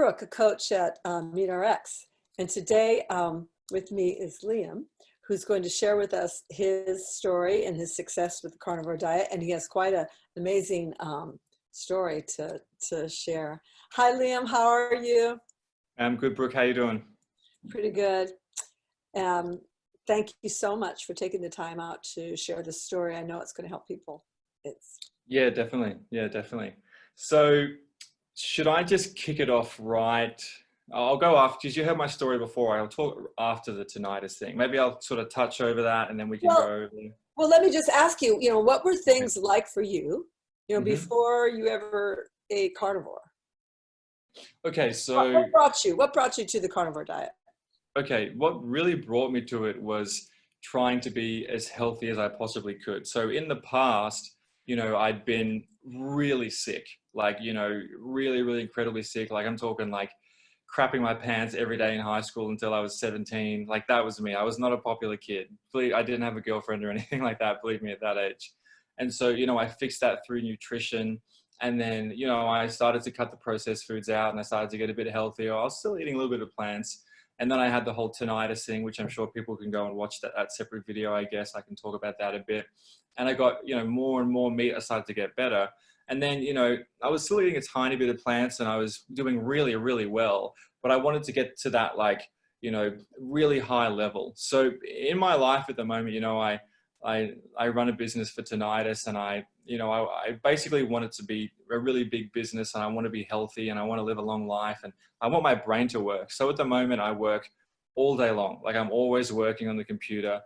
Brooke, a coach at MeetRx, and today with me is Liam, who's going to share with us his story and his success with the carnivore diet, and he has quite an amazing story to share. Hi, Liam. How are you? I'm good, Brooke. How you doing? Pretty good. Um, Thank you so much for taking the time out to share this story. I know it's going to help people. It's Yeah, definitely. Yeah, definitely. So should I just kick it off right? I'll go after, because you heard my story before. I'll talk after the tinnitus thing. Maybe I'll sort of touch over that and then we can well. go. Well, let me just ask you. What were Okay. things like for you? hmm Before you ever ate carnivore. Okay, What, so, what brought you? What brought you to the carnivore diet? okay, what really brought me to it was trying to be as healthy as I possibly could. So in the past, I'd been really sick, like, really, really incredibly sick. Like I'm talking like crapping my pants every day in high school until I was 17. Like that was me. I was not a popular kid. I didn't have a girlfriend or anything like that, believe me, at that age. And so, I fixed that through nutrition. And then, I started to cut the processed foods out and I started to get a bit healthier. I was still eating a little bit of plants. And then I had the whole tinnitus thing, which I'm sure people can go and watch that separate video, I guess. I can talk about that a bit. And I got, more and more meat. I started to get better. And then, I was still eating a tiny bit of plants and I was doing really, really well. But I wanted to get to that, like, really high level. So in my life at the moment, I run a business for tinnitus and I basically want it to be a really big business and I want to be healthy and I want to live a long life and I want my brain to work. So at the moment I work all day long. Like I'm always working on the computer.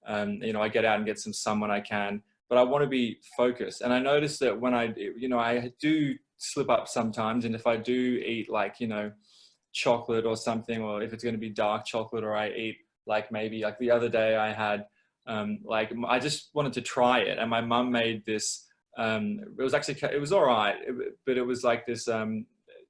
I get out and get some sun when I can, but I want to be focused. And I noticed that when I do slip up sometimes. And if I do eat like, chocolate or something, or if it's going to be dark chocolate, or I eat like maybe like the other day I had, I just wanted to try it. And my mum made this, it was all right, but it was like this,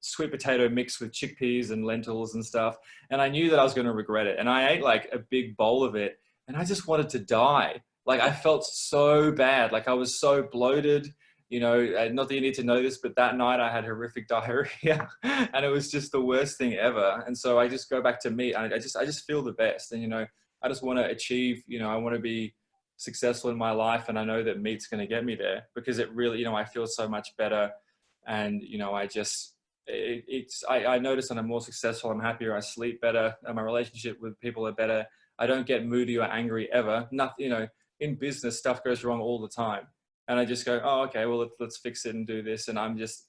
sweet potato mixed with chickpeas and lentils and stuff. And I knew that I was going to regret it. And I ate like a big bowl of it and I just wanted to die. Like I felt so bad. Like I was so bloated, not that you need to know this, but that night I had horrific diarrhea and it was just the worst thing ever. And so I just go back to meat and I just feel the best. And, I just want to achieve, I want to be successful in my life. And I know that meat's going to get me there because it really, I feel so much better. And, I notice that I'm more successful. I'm happier. I sleep better. And my relationship with people are better. I don't get moody or angry ever. Nothing, in business, stuff goes wrong all the time. And I just go, oh, okay, well, let's fix it and do this. And it's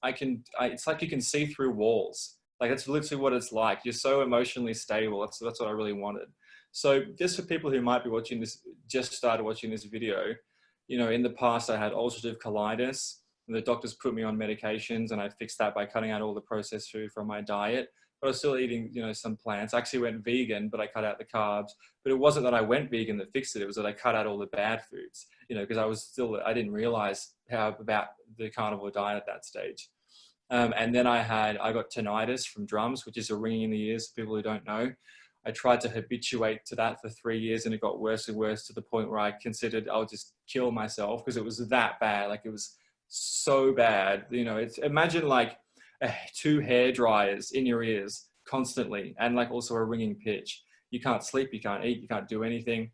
like you can see through walls. Like that's literally what it's like. You're so emotionally stable. That's what I really wanted. So just for people who might be watching this, just started watching this video, in the past I had ulcerative colitis. And the doctors put me on medications and I fixed that by cutting out all the processed food from my diet. But I was still eating, some plants. I actually went vegan, but I cut out the carbs. But it wasn't that I went vegan that fixed it. It was that I cut out all the bad foods, because I didn't realize how about the carnivore diet at that stage. And then I got tinnitus from drums, which is a ringing in the ears for people who don't know. I tried to habituate to that for 3 years and it got worse and worse to the point where I considered I'll just kill myself because it was that bad. Like it was so bad. Imagine like two hair dryers in your ears constantly and like also a ringing pitch. You can't sleep, you can't eat, you can't do anything.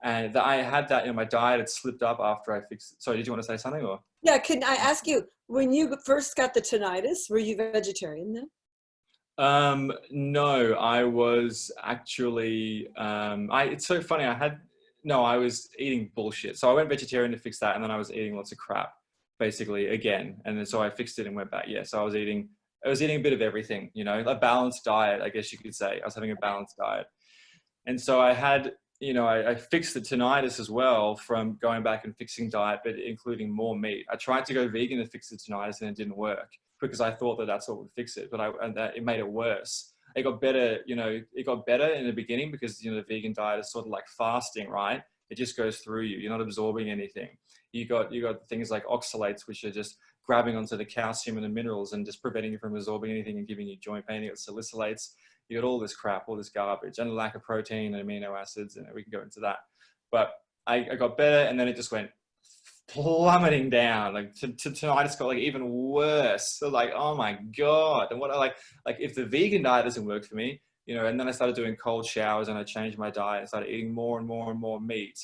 And I had that, my diet had slipped up after I fixed it. Sorry, did you want to say something or? Yeah, can I ask you, when you first got the tinnitus, were you vegetarian then? No, I was actually, it's so funny. I was eating bullshit. So I went vegetarian to fix that. And then I was eating lots of crap basically again. And then, so I fixed it and went back. Yeah. So I was eating a bit of everything, a balanced diet, I guess you could say. I was having a balanced diet. And so I had, I fixed the tinnitus as well from going back and fixing diet, but including more meat. I tried to go vegan to fix the tinnitus and it didn't work because I thought that that's what would fix it, but it made it worse. It got better, it got better in the beginning because, the vegan diet is sort of like fasting, right? It just goes through you. You're not absorbing anything. You got things like oxalates, which are just grabbing onto the calcium and the minerals and just preventing you from absorbing anything and giving you joint pain. You got salicylates. You got all this crap, all this garbage, and a lack of protein and amino acids, and we can go into that. But I got better, and then it just went plummeting down. Like tinnitus got like even worse. So like, oh my God. And what I like if the vegan diet doesn't work for me, you know, and then I started doing cold showers and I changed my diet and started eating more and more and more meat.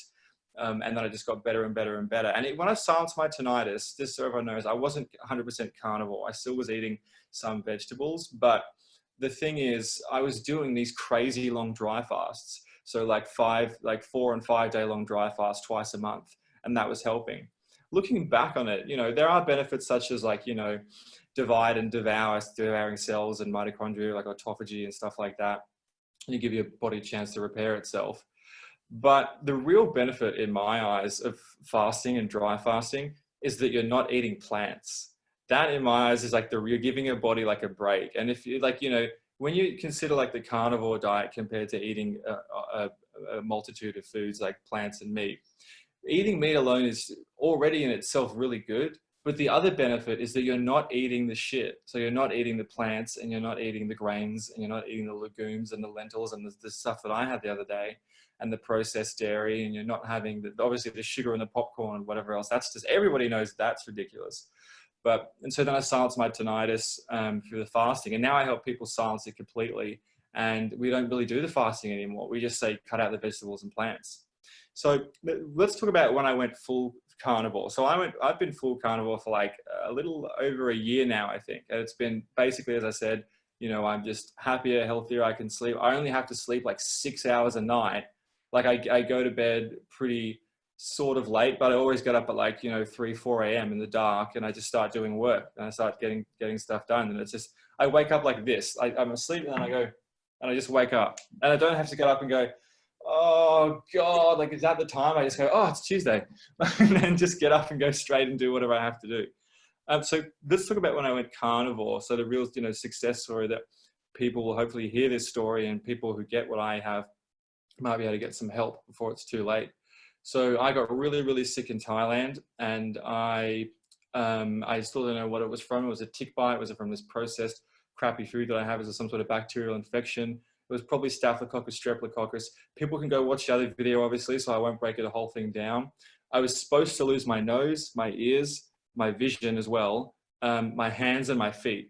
And then I just got better and better and better. And when I silenced my tinnitus, just so everyone knows, I wasn't 100% carnivore. I still was eating some vegetables, but the thing is, I was doing these crazy long dry fasts. So like 4 and 5 day long dry fasts twice a month. And that was helping. Looking back on it, you know, there are benefits such as like, you know, divide and devouring cells and mitochondria, like autophagy and stuff like that. And you give your body a chance to repair itself. But the real benefit in my eyes of fasting and dry fasting is that you're not eating plants. That in my eyes is like you're giving your body like a break. And if you like, you know, when you consider like the carnivore diet compared to eating a multitude of foods like plants and meat, eating meat alone is already in itself really good. But the other benefit is that you're not eating the shit. So you're not eating the plants and you're not eating the grains and you're not eating the legumes and the lentils and the stuff that I had the other day and the processed dairy, and you're not having obviously the sugar and the popcorn and whatever else. That's just, everybody knows that's ridiculous. And so then I silenced my tinnitus through the fasting, and now I help people silence it completely. And we don't really do the fasting anymore. We just say, cut out the vegetables and plants. So let's talk about when I went full carnivore. So I've been full carnivore for like a little over a year now, I think. And it's been basically, as I said, you know, I'm just happier, healthier. I can sleep. I only have to sleep like 6 hours a night. Like I go to bed pretty sort of late, but I always get up at like, you know, 3, 4 a.m. in the dark, and I just start doing work and I start getting stuff done. And it's just, I wake up like this. I'm asleep and then I go, and I just wake up and I don't have to get up and go, oh God, like is that the time? I just go, oh, it's Tuesday. And then just get up and go straight and do whatever I have to do. So let's talk about when I went carnivore. So the real, you know, success story that people will hopefully hear this story, and people who get what I have might be able to get some help before it's too late. So I got really, really sick in Thailand, and I still don't know what it was from. It was a tick bite. Was it from this processed crappy food that I have? Is it some sort of bacterial infection? It was probably Staphylococcus, Streptococcus. People can go watch the other video, obviously, so I won't break the whole thing down. I was supposed to lose my nose, my ears, my vision as well, my hands and my feet.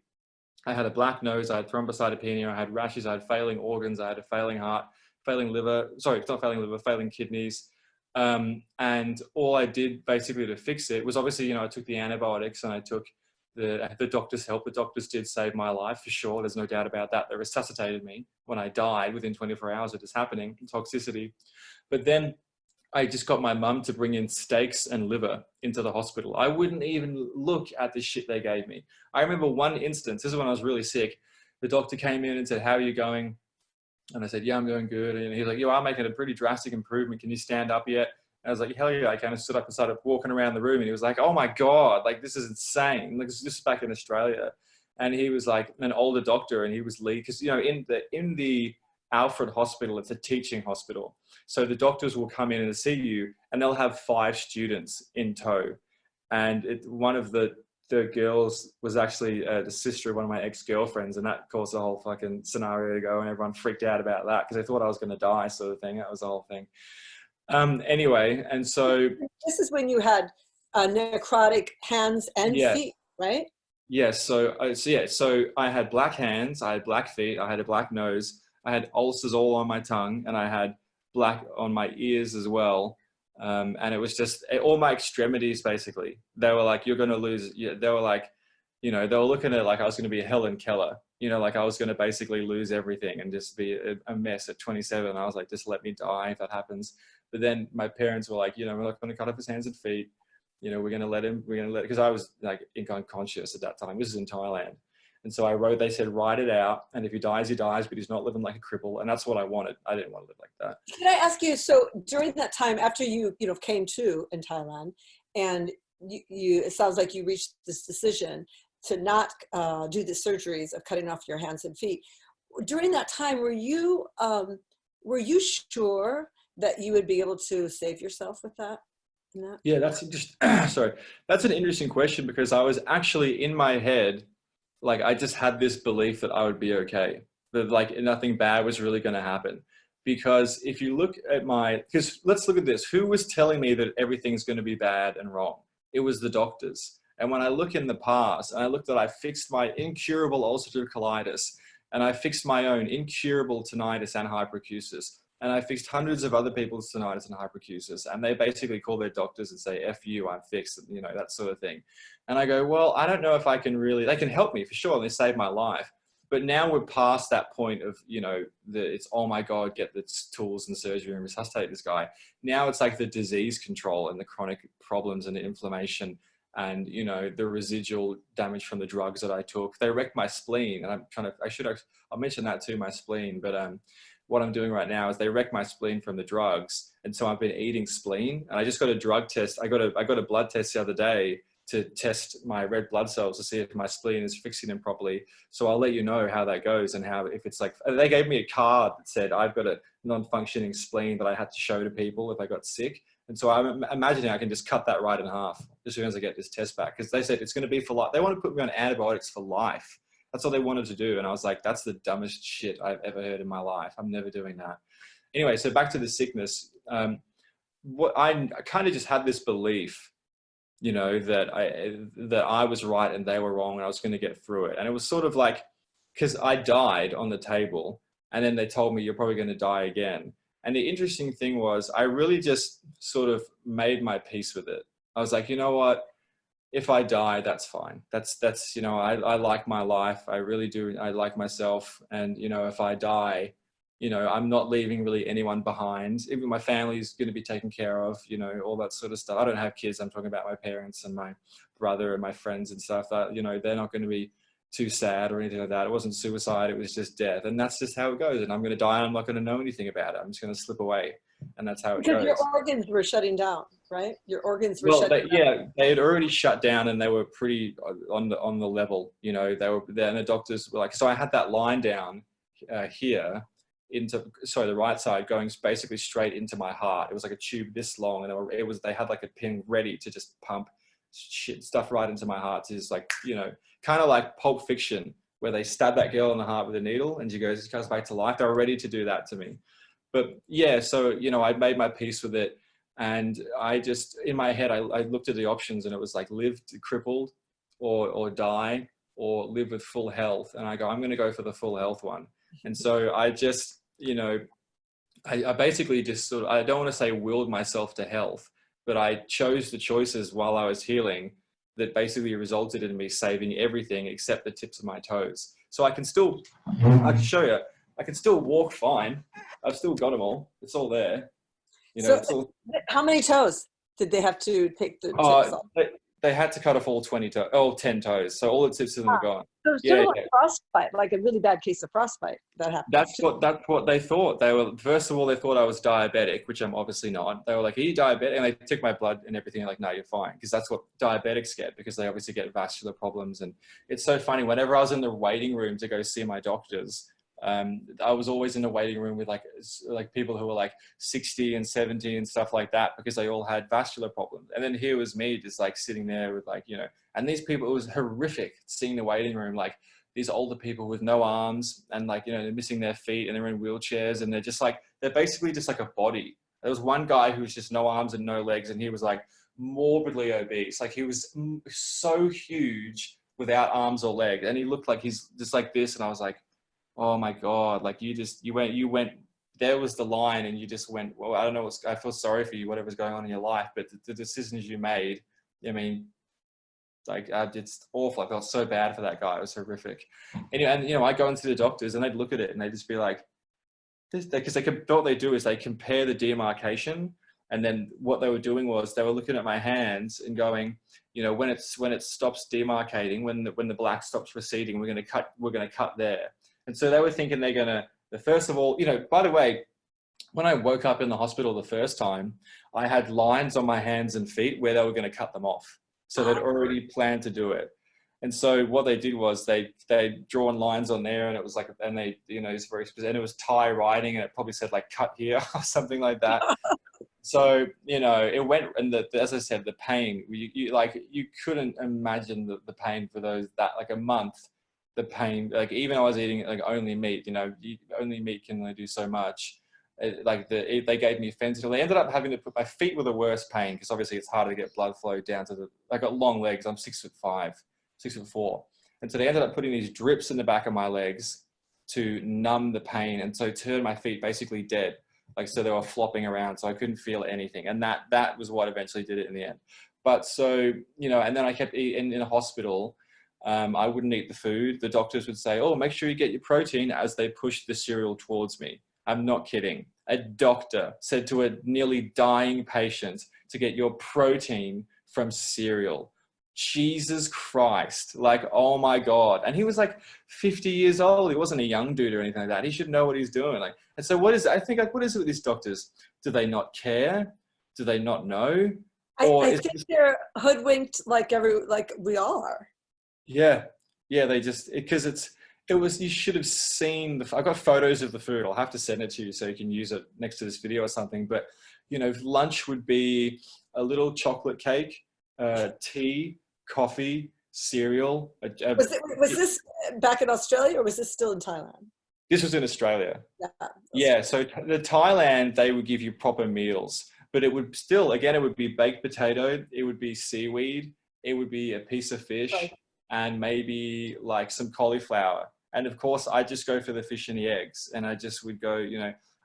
I had a black nose, I had thrombocytopenia, I had rashes, I had failing organs, I had a failing heart, failing liver, sorry, it's not failing liver, failing kidneys. And all I did basically to fix it was obviously, you know, I took the antibiotics and I took the doctor's help. The doctors did save my life for sure. There's no doubt about that. They resuscitated me when I died within 24 hours of this happening, toxicity. But then I just got my mum to bring in steaks and liver into the hospital. I wouldn't even look at the shit they gave me. I remember one instance, this is when I was really sick. The doctor came in and said, how are you going? And I said, yeah, I'm doing good. And he's like, you are making a pretty drastic improvement. Can you stand up yet? And I was like, hell yeah, I kind of stood up and started walking around the room. And he was like, oh my God, like this is insane. Like this is back in Australia. And he was like an older doctor, and he was lead, because, you know, in the Alfred Hospital, it's a teaching hospital. So the doctors will come in and see you, and they'll have 5 students in tow. And one of the girls was actually the sister of one of my ex-girlfriends, and that caused the whole fucking scenario to go, and everyone freaked out about that because they thought I was going to die, sort of thing. That was the whole thing. Anyway, and so this is when you had necrotic hands and feet, right? Yes. So I had black hands, I had black feet, I had a black nose, I had ulcers all on my tongue, and I had black on my ears as well. And it was just all my extremities, basically. They were like, you're going to lose. They were like, you know, they were looking at it like I was going to be Helen Keller, you know, like I was going to basically lose everything and just be a mess at 27. I was like, just let me die if that happens. But then my parents were like, you know, we're not going to cut off his hands and feet. You know, we're going to let, because I was like unconscious at that time. This is in Thailand. And so they said, write it out. And if he dies, he dies, but he's not living like a cripple. And that's what I wanted. I didn't want to live like that. Can I ask you, so during that time, after you came to in Thailand, and it sounds like you reached this decision to not do the surgeries of cutting off your hands and feet. During that time, were you sure that you would be able to save yourself with that? Yeah, that's just, sorry. That's an interesting question, because I was actually in my head, like I just had this belief that I would be okay, that like nothing bad was really going to happen. because if you look at because let's look at this. Who was telling me that everything's going to be bad and wrong? It was the doctors. And when I look in the past, and I looked at, I fixed my incurable ulcerative colitis, and I fixed my own incurable tinnitus and hyperacusis, and I fixed hundreds of other people's tinnitus and hyperacusis, and they basically call their doctors and say, F you, I'm fixed, you know, that sort of thing. And I go, well, I don't know if I can really, they can help me for sure, and they saved my life. But now we're past that point of, you know, it's, oh my God, get the tools and surgery and resuscitate this guy. Now it's like the disease control and the chronic problems and the inflammation and, you know, the residual damage from the drugs that I took. They wrecked my spleen, and I'll mention that too, my spleen. But what I'm doing right now is they wrecked my spleen from the drugs. And so I've been eating spleen, and I just got a drug test. I got a blood test the other day to test my red blood cells to see if my spleen is fixing them properly. So I'll let you know how that goes, and how, if it's like, they gave me a card that said I've got a non-functioning spleen that I had to show to people if I got sick. And so I'm imagining I can just cut that right in half as soon as I get this test back, because they said it's going to be for life. They want to put me on antibiotics for life. That's all they wanted to do. And I was like, that's the dumbest shit I've ever heard in my life. I'm never doing that. Anyway, so back to the sickness. What I kind of just had this belief, you know, that I was right and they were wrong, and I was going to get through it. And it was sort of like, because I died on the table, and then they told me you're probably going to die again. And the interesting thing was, I really just sort of made my peace with it. I was like, you know what? If I die, that's fine. That's, you know, I like my life. I really do. I like myself. And, you know, if I die, you know, I'm not leaving really anyone behind. Even my family's going to be taken care of, you know, all that sort of stuff. I don't have kids. I'm talking about my parents and my brother and my friends and stuff that, you know, they're not going to be too sad or anything like that. It wasn't suicide. It was just death. And that's just how it goes. And I'm going to die, and I'm not going to know anything about it. I'm just going to slip away. And that's how it goes. Because your organs were shutting down, right? Your organs were shutting down. Yeah, they had already shut down, and they were pretty on the level, you know, they were there, and the doctors were like, so I had that line down here into, sorry, the right side going basically straight into my heart. It was like a tube this long, and they had like a pin ready to just pump stuff right into my heart. To just, like, you know, kind of like Pulp Fiction, where they stab that girl in the heart with a needle and she goes back to life. They were ready to do that to me. But yeah, so, you know, I made my peace with it. And I just, in my head, I looked at the options, and it was like live crippled or die, or live with full health. And I go, I'm going to go for the full health one. And so I just, you know, I basically just sort of, I don't want to say willed myself to health, but I chose the choices while I was healing that basically resulted in me saving everything except the tips of my toes. So I can still, I can show you, I can still walk fine. I've still got them all. It's all there. You know, so how many toes did they have to take the tips off? They had to cut off all 10 toes. So all the tips of them are gone. So it's sort of like frostbite, like a really bad case of frostbite that happened. That's what they thought. They were, first of all, they thought I was diabetic, which I'm obviously not. They were like, are you diabetic? And they took my blood and everything. Like, no, you're fine. Because that's what diabetics get, because they obviously get vascular problems. And it's so funny. Whenever I was in the waiting room to go see my doctors, I was always in the waiting room with like people who were like 60 and 70 and stuff like that, because they all had vascular problems. And then here was me just like sitting there with like, you know, and these people, it was horrific seeing the waiting room, like these older people with no arms and like, you know, they're missing their feet and they're in wheelchairs, and they're just like, they're basically just like a body. There was one guy who was just no arms and no legs, and he was like morbidly obese. Like he was so huge without arms or legs, and he looked like he's just like this. And I was like, oh my God, like you went, there was the line, and you just went, well, I don't know, I feel sorry for you, whatever's going on in your life, but the decisions you made, I mean, like, it's awful. I felt so bad for that guy. It was horrific. And you know, I go into the doctors, and they'd look at it, and they'd just be like, because what they do is they compare the demarcation. And then what they were doing was they were looking at my hands and going, you know, when it stops demarcating, when the black stops receding, we're going to cut there. And so they were thinking they're going to, first of all, you know, by the way, when I woke up in the hospital the first time, I had lines on my hands and feet where they were going to cut them off. So they'd already planned to do it. And so what they did was they'd drawn lines on there, and it was like, and they, you know, it's very specific, and it was Thai writing, and it probably said like cut here or something like that. So, you know, it went, and as I said, the pain, you couldn't imagine the pain for that like a month. The pain, like even I was eating like only meat, you know, only meat can only do so much. They gave me fentanyl. They ended up having to put, my feet were the worst pain because obviously it's harder to get blood flow down to I got long legs. I'm 6'5", 6'4". And so they ended up putting these drips in the back of my legs to numb the pain. And so turned my feet basically dead. Like, so they were flopping around, so I couldn't feel anything. And that was what eventually did it in the end. But so, and then I kept eating in a hospital. I wouldn't eat the food. The doctors would say, oh, make sure you get your protein, as they pushed the cereal towards me. I'm not kidding. A doctor said to a nearly dying patient to get your protein from cereal. Jesus Christ. Like, oh my God. And he was like 50 years old. He wasn't a young dude or anything like that. He should know what he's doing. Like, and so what is it with these doctors? Do they not care? Do they not know? I think they're hoodwinked like we all are. Yeah. Yeah. They just, because you should have seen I've got photos of the food. I'll have to send it to you so you can use it next to this video or something. But, lunch would be a little chocolate cake, tea, coffee, cereal. Was this back in Australia or was this still in Thailand? This was in Australia. Yeah. So the Thailand, they would give you proper meals, but it would still, again, it would be baked potato. It would be seaweed. It would be a piece of fish. Right. And maybe like some cauliflower. And of course, I just go for the fish and the eggs. And I just would go,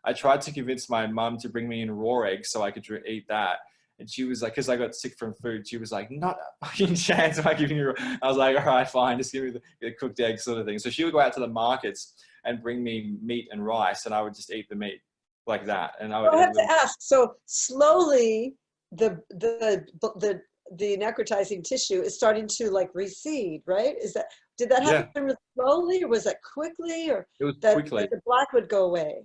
I tried to convince my mum to bring me in raw eggs so I could eat that. And she was like, because I got sick from food, she was like, not a fucking chance am I giving you raw. I was like, all right, fine, just give me the cooked egg sort of thing. So she would go out to the markets and bring me meat and rice, and I would just eat the meat like that. And I have to ask, so slowly the necrotizing tissue is starting to like recede, right? Did that happen slowly, or was that quickly, or it was quickly? Like the black would go away?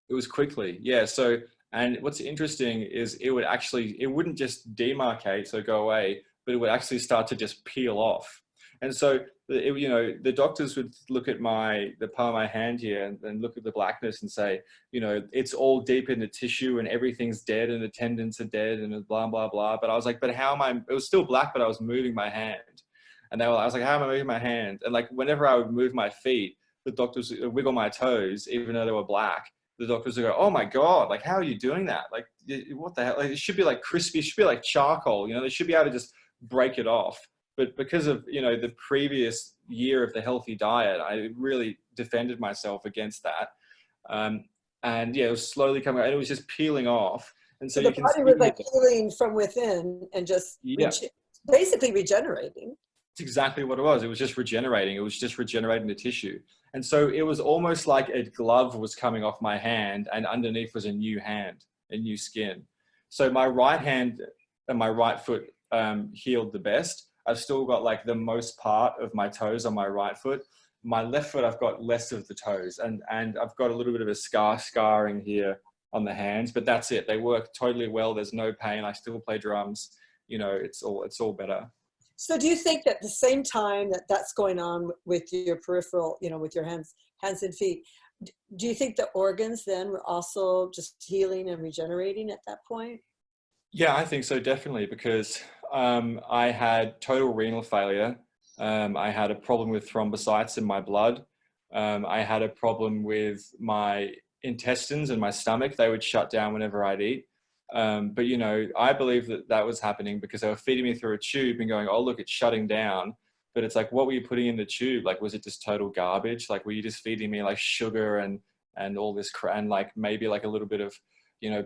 It was quickly, yeah. So, and what's interesting is it wouldn't just demarcate, so go away, but it would actually start to just peel off. And so, the doctors would look at the palm of my hand here and look at the blackness and say, it's all deep in the tissue and everything's dead and the tendons are dead and blah, blah, blah. But I was like, but how am I, it was still black, but I was moving my hand. And I was like, how am I moving my hand? And like, whenever I would move my feet, the doctors would wiggle my toes, even though they were black. The doctors would go, oh my God, like, how are you doing that? Like, what the hell? Like, it should be like crispy, it should be like charcoal, they should be able to just break it off. But because of, the previous year of the healthy diet, I really defended myself against that. And yeah, it was slowly coming out and it was just peeling off. And so the body was like healing from within and just basically regenerating. It's exactly what it was. It was just regenerating. It was just regenerating the tissue. And so it was almost like a glove was coming off my hand and underneath was a new hand, a new skin. So my right hand and my right foot healed the best. I've still got like the most part of my toes on my right foot. My left foot, I've got less of the toes and I've got a little bit of a scarring here on the hands, but that's it. They work totally well. There's no pain. I still play drums. It's all better. So do you think that at the same time that that's going on with your peripheral, with your hands and feet, do you think the organs then were also just healing and regenerating at that point? Yeah, I think so, definitely, because I had total renal failure. I had a problem with thrombocytes in my blood. I had a problem with my intestines and my stomach. They would shut down whenever I'd eat. But, I believe that was happening because they were feeding me through a tube and going, oh, look, it's shutting down. But it's like, what were you putting in the tube? Like, was it just total garbage? Like, were you just feeding me like sugar and all this and like maybe like a little bit of,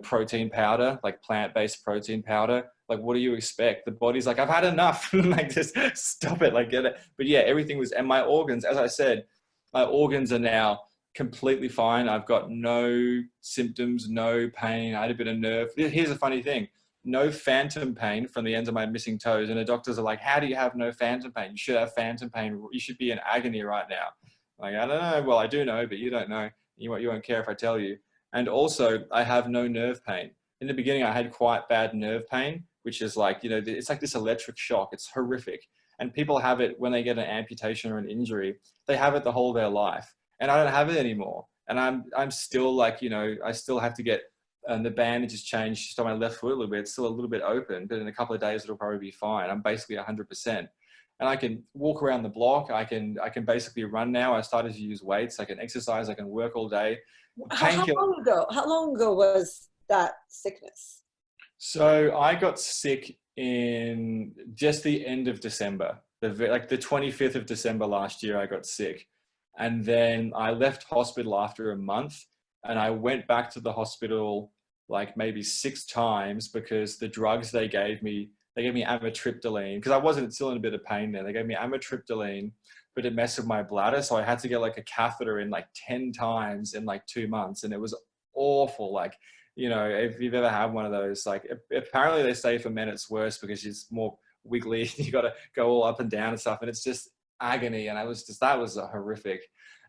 protein powder, like plant-based protein powder? Like, what do you expect? The body's like, I've had enough. Like, just stop it. Like, get it. But yeah, everything was, and my organs, as I said, my organs are now completely fine. I've got no symptoms, no pain. I had a bit of nerve. Here's a funny thing. No phantom pain from the ends of my missing toes. And the doctors are like, how do you have no phantom pain? You should have phantom pain. You should be in agony right now. Like, I don't know. Well, I do know, but you don't know. You won't care if I tell you. And also, I have no nerve pain. In the beginning, I had quite bad nerve pain, which is like, it's like this electric shock. It's horrific. And people have it when they get an amputation or an injury. They have it the whole of their life. And I don't have it anymore. And I'm still like, I still have to get the bandage is changed just on my left foot a little bit. It's still a little bit open, but in a couple of days, it'll probably be fine. I'm basically 100%. and I can walk around the block. I can basically run now. I started to use weights. I can exercise. I can work all day. How Painkiller. long ago? How long ago was that sickness? So I got sick in just the end of December, like the 25th of December last year. I got sick, and then I left hospital after a month, and I went back to the hospital like maybe 6 times because the drugs they gave me amitriptyline because I wasn't still in a bit of pain then. They gave me amitriptyline, but it messed with my bladder, so I had to get like a catheter in like 10 times in like 2 months, and it was awful. Like, you know, if you've ever had one of those, like apparently they say for men it's worse because it's more wiggly. You got to go all up and down and stuff, and it's just agony. And that was horrific.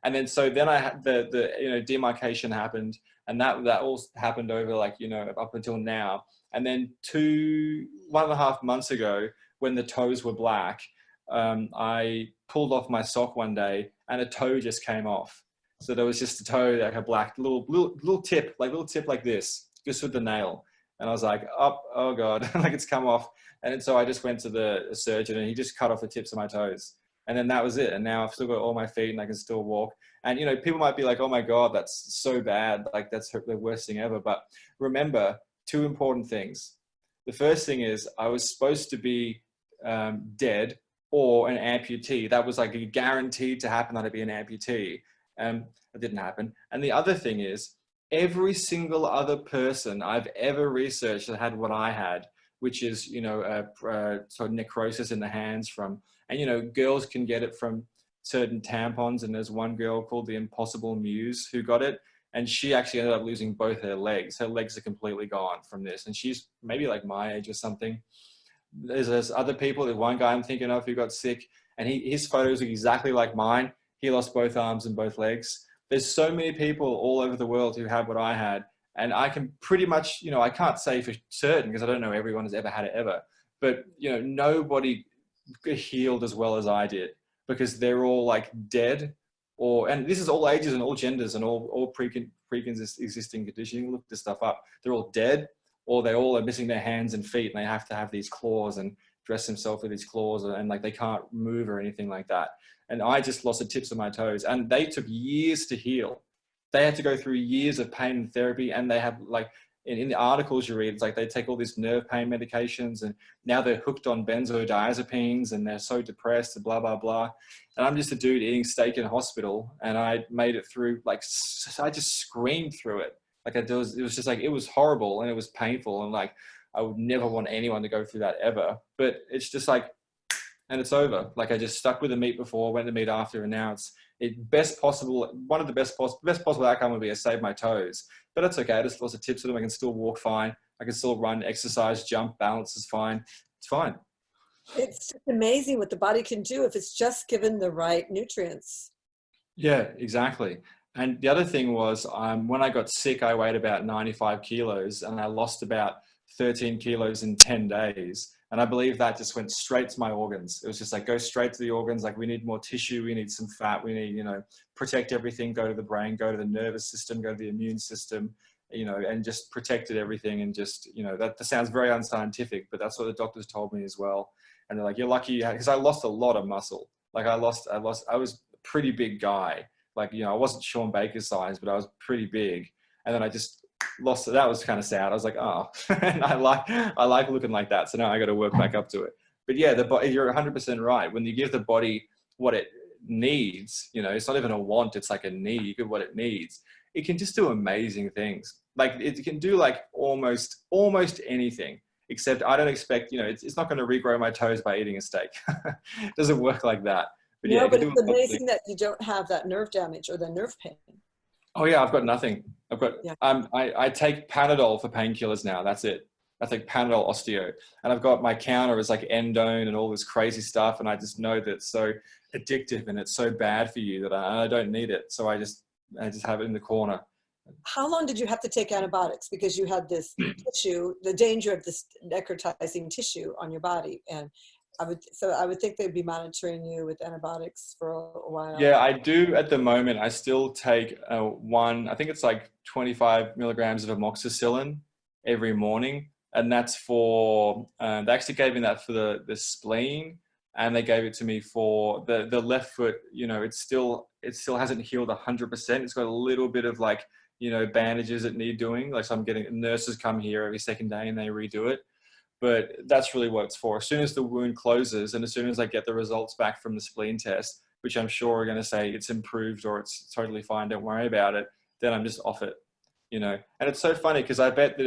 And then so then I had the you know, demarcation happened, and that all happened over like, you know, up until now. And then 1.5 months ago, when the toes were black, I pulled off my sock one day, and a toe just came off. So there was just a toe, like a black little tip like this, just with the nail. And I was like, oh God, like it's come off. And so I just went to the surgeon, and he just cut off the tips of my toes. And then that was it. And now I've still got all my feet, and I can still walk. And, you know, people might be like, oh my God, that's so bad. Like that's the worst thing ever. But remember 2 important things. The first thing is I was supposed to be dead or an amputee. That was like guaranteed to happen, that I'd be an amputee. It didn't happen. And the other thing is, every single other person I've ever researched that had what I had, which is, you know, sort of necrosis in the hands from, and, you know, girls can get it from certain tampons. And there's one girl called the Impossible Muse who got it, and she actually ended up losing both her legs. Her legs are completely gone from this. And she's maybe like my age or something. There's other people. There's one guy I'm thinking of who got sick, and his photos are exactly like mine. He lost both arms and both legs. There's so many people all over the world who had what I had. And I can pretty much, you know, I can't say for certain because I don't know everyone has ever had it ever. But, you know, nobody healed as well as I did, because they're all like dead, and this is all ages and all genders and all pre-existing conditions. You can look this stuff up. They're all dead, or they all are missing their hands and feet, and they have to have these claws and dress themselves with these claws, and like they can't move or anything like that. And I just lost the tips of my toes, and they took years to heal. They had to go through years of pain and therapy, and they have like, in the articles you read, it's like they take all these nerve pain medications, and now they're hooked on benzodiazepines, and they're so depressed and blah, blah, blah. And I'm just a dude eating steak in a hospital, and I made it through, like, I just screamed through it. Like it was just like, it was horrible and it was painful. And like, I would never want anyone to go through that ever, but it's just like, and it's over. Like I just stuck with the meat before, went to meat after, and now it's best possible. One of the best possible outcome would be I save my toes, but that's okay. I just lost the tips of them. I can still walk fine. I can still run, exercise, jump, balance is fine. It's fine. It's just amazing what the body can do if it's just given the right nutrients. Yeah, exactly. And the other thing was, when I got sick, I weighed about 95 kilos, and I lost about 13 kilos in 10 days. And I believe that just went straight to my organs. It was just like, go straight to the organs. Like, we need more tissue. We need some fat. We need, you know, protect everything, go to the brain, go to the nervous system, go to the immune system, you know, and just protected everything. And just, you know, that sounds very unscientific, but that's what the doctors told me as well. And they're like, you're lucky, because I lost a lot of muscle. Like I was a pretty big guy. Like, you know, I wasn't Sean Baker's size, but I was pretty big. And then I just lost it. That was kind of sad. I was like, oh, and I like looking like that. So now I got to work back up to it. But yeah, the body, you're 100% right. When you give the body what it needs, you know, it's not even a want, it's like a need. You give what it needs. It can just do amazing things. Like it can do like almost anything, except I don't expect, you know, it's not going to regrow my toes by eating a steak. It doesn't work like that. But yeah, No, but it's amazing that you don't have that nerve damage or the nerve pain. Oh yeah, I've got nothing. I've got, yeah. I take Panadol for painkillers now. That's it. I take Panadol Osteo, and I've got my counter is like Endone and all this crazy stuff. And I just know that it's so addictive and it's so bad for you that I don't need it. So I just have it in the corner. How long did you have to take antibiotics? Because you had this tissue, the danger of this necrotizing tissue on your body. And I would think they'd be monitoring you with antibiotics for a while. Yeah, I do at the moment. I still take I think it's like 25 milligrams of amoxicillin every morning. And that's for, they actually gave me that for the spleen and they gave it to me for the left foot. You know, it still hasn't healed 100%. It's got a little bit of like, you know, bandages that need doing. Like, so I'm getting, nurses come here every second day and they redo it. But that's really what it's for. As soon as the wound closes and as soon as I get the results back from the spleen test, which I'm sure are going to say it's improved or it's totally fine, don't worry about it, then I'm just off it, you know. And it's so funny because I bet that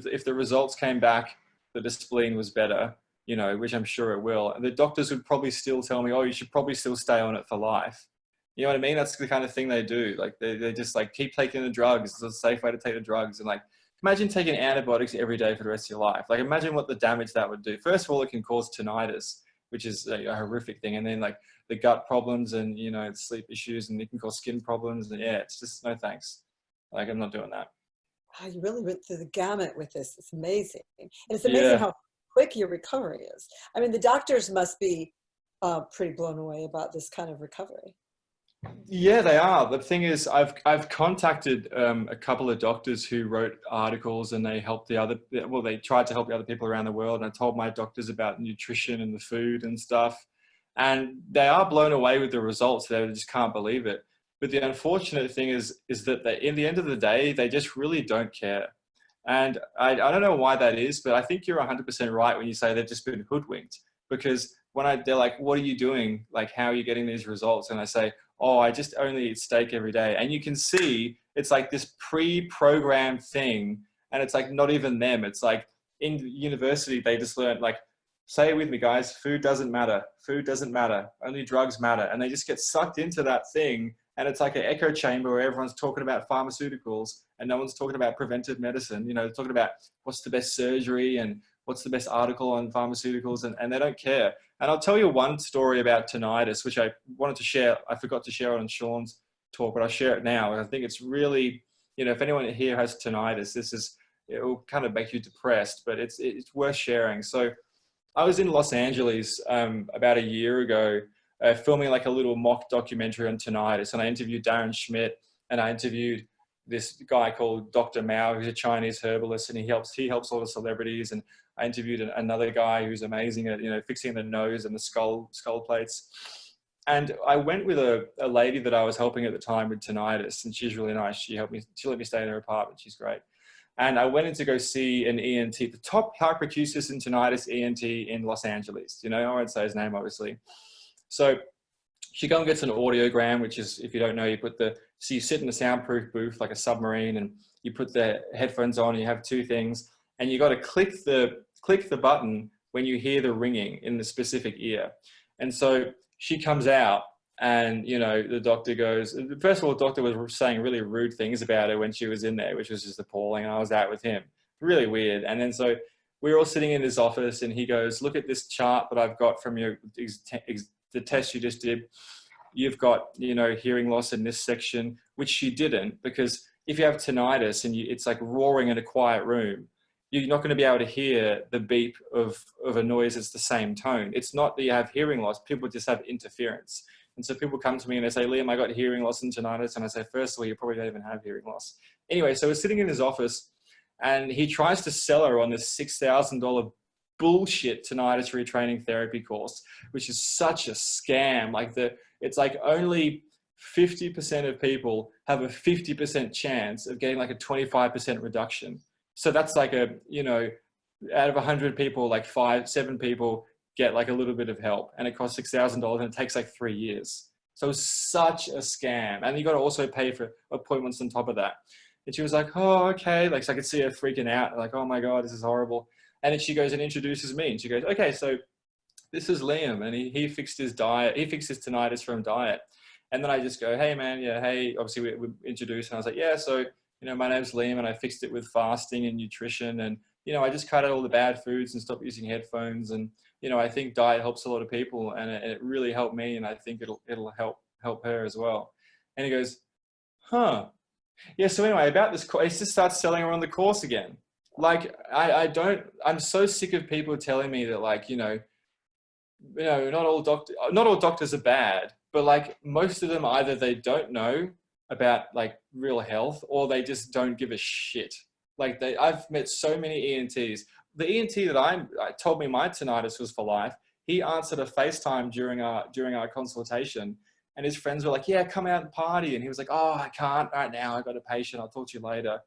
if the results came back that the spleen was better, you know, which I'm sure it will, and the doctors would probably still tell me, oh, you should probably still stay on it for life. You know what I mean? That's the kind of thing they do. Like they just like keep taking the drugs. It's a safe way to take the drugs. And like, imagine taking antibiotics every day for the rest of your life. Like, imagine what the damage that would do. First of all, it can cause tinnitus, which is a horrific thing. And then like the gut problems and, you know, sleep issues, and it can cause skin problems. And yeah, it's just no thanks. Like, I'm not doing that. Wow, you really went through the gamut with this. It's amazing. And it's amazing Yeah. how quick your recovery is. I mean, the doctors must be pretty blown away about this kind of recovery. Yeah, they are. The thing is, I've contacted a couple of doctors who wrote articles, and they helped they tried to help the other people around the world. And I told my doctors about nutrition and the food and stuff, and they are blown away with the results. They just can't believe it. But the unfortunate thing is that in the end of the day, they just really don't care. And I don't know why that is, but I think you're 100% right when you say they've just been hoodwinked. Because they're like, what are you doing? Like, how are you getting these results? And I say, oh, I just only eat steak every day. And you can see it's like this pre-programmed thing. And it's like not even them. It's like in university, they just learned, like, say it with me, guys, food doesn't matter. Food doesn't matter. Only drugs matter. And they just get sucked into that thing. And it's like an echo chamber where everyone's talking about pharmaceuticals and no one's talking about preventive medicine. You know, they're talking about what's the best surgery and what's the best article on pharmaceuticals, and they don't care. And I'll tell you one story about tinnitus, which I wanted to share. I forgot to share it on Sean's talk, but I'll share it now. And I think it's really, you know, if anyone here has tinnitus, it will kind of make you depressed, but it's worth sharing. So I was in Los Angeles about a year ago, filming like a little mock documentary on tinnitus, and I interviewed Darren Schmidt, and I interviewed this guy called Dr. Mao, who's a Chinese herbalist, and he helps all the celebrities. And I interviewed another guy who's amazing at, you know, fixing the nose and the skull plates. And I went with a lady that I was helping at the time with tinnitus, and she's really nice. She let me stay in her apartment. She's great. And I went in to go see an ENT, the top hyperacousis and tinnitus ENT in Los Angeles. You know, I won't say his name, obviously. So she goes and gets an audiogram, which is, if you don't know, so you sit in a soundproof booth like a submarine, and you put the headphones on, and you have two things, and you got to click the button when you hear the ringing in the specific ear. And so she comes out, and, you know, the doctor goes, first of all, the doctor was saying really rude things about her when she was in there, which was just appalling. And I was out with him, really weird. And then so we were all sitting in his office, and he goes, look at this chart that I've got from the test you just did. You've got, you know, hearing loss in this section, which she didn't, because if you have tinnitus and it's like roaring in a quiet room, you're not going to be able to hear the beep of a noise that's the same tone. It's not that you have hearing loss, people just have interference. And so people come to me and they say, Liam, I got hearing loss and tinnitus. And I say, first of all, you probably don't even have hearing loss. Anyway, so we're sitting in his office, and he tries to sell her on this $6,000 bullshit tinnitus retraining therapy course, which is such a scam. Like it's like only 50% of people have a 50% chance of getting like a 25% reduction. So that's like you know, out of 100 people, like 7 people get like a little bit of help, and it costs $6,000, and it takes like 3 years. So it's such a scam. And you got to also pay for appointments on top of that. And she was like, oh, okay. Like, so I could see her freaking out, like, oh my God, this is horrible. And then she goes and introduces me, and she goes, okay, so this is Liam, and he fixed his diet. He fixed his tinnitus from diet. And then I just go, hey man, yeah, hey, obviously we introduced, and I was like, yeah, so, you know, my name's Liam, and I fixed it with fasting and nutrition. And, you know, I just cut out all the bad foods and stopped using headphones. And, you know, I think diet helps a lot of people, and it really helped me. And I think it'll help her as well. And he goes, huh. Yeah. So anyway, about this, he just starts selling her on the course again. Like, I'm so sick of people telling me that, like, you know, not all doctors are bad, but like most of them, either they don't know about like real health, or they just don't give a shit. Like I've met so many ENTs. The ENT that I told me my tinnitus was for life, he answered a FaceTime during our consultation, and his friends were like, yeah, come out and party. And he was like, oh, I can't right now. I got a patient. I'll talk to you later.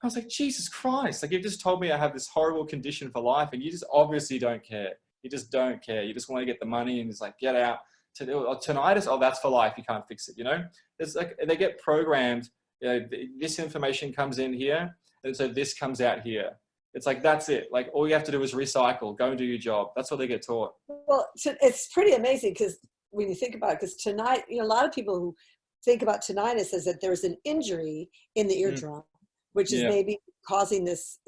I was like, Jesus Christ. Like, you just told me I have this horrible condition for life, and you just obviously don't care. You just don't care. You just want to get the money, and it's like, get out. Tinnitus, oh, that's for life. You can't fix it, you know? It's like, they get programmed, you know, this information comes in here, and so this comes out here. It's like, that's it. Like, all you have to do is recycle, go and do your job. That's what they get taught. Well, it's pretty amazing, because when you think about it, because tonight, you know, a lot of people who think about tinnitus as that there's an injury in the eardrum, which is maybe causing this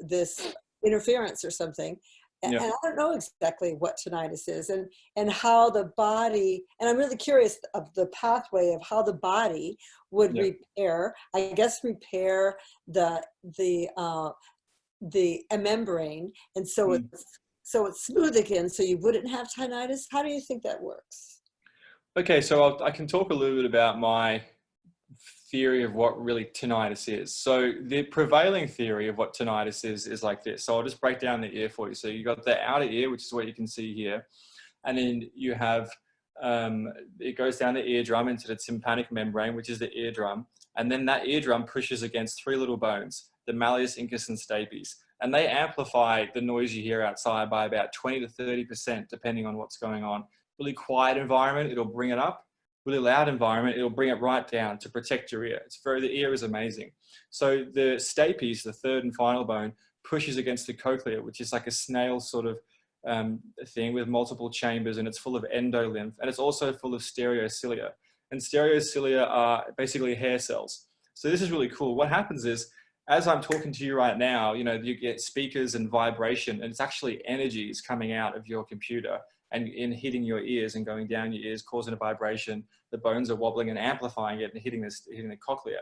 interference or something. And I don't know exactly what tinnitus is, and how the body, and I'm really curious of the pathway of how the body would repair, I guess, repair the membrane, and so it's smooth again, so you wouldn't have tinnitus. How do you think that works? Okay, so I can talk a little bit about my theory of what really tinnitus is. So the prevailing theory of what tinnitus is like this. So I'll just break down the ear for you. So you got the outer ear, which is what you can see here. And then you have, it goes down the eardrum into the tympanic membrane, which is the eardrum. And then that eardrum pushes against three little bones, the malleus, incus, and stapes. And they amplify the noise you hear outside by about 20 to 30%, depending on what's going on. Really quiet environment, it'll bring it up. Really loud environment, it'll bring it right down to protect your ear. The ear is amazing. So the stapes, the third and final bone, pushes against the cochlea, which is like a snail sort of thing with multiple chambers, and it's full of endolymph, and it's also full of stereocilia. And stereocilia are basically hair cells. So this is really cool. What happens is, as I'm talking to you right now, you know, you get speakers and vibration, and it's actually energies coming out of your computer and hitting your ears and going down your ears, causing a vibration. The bones are wobbling and amplifying it and hitting the cochlea.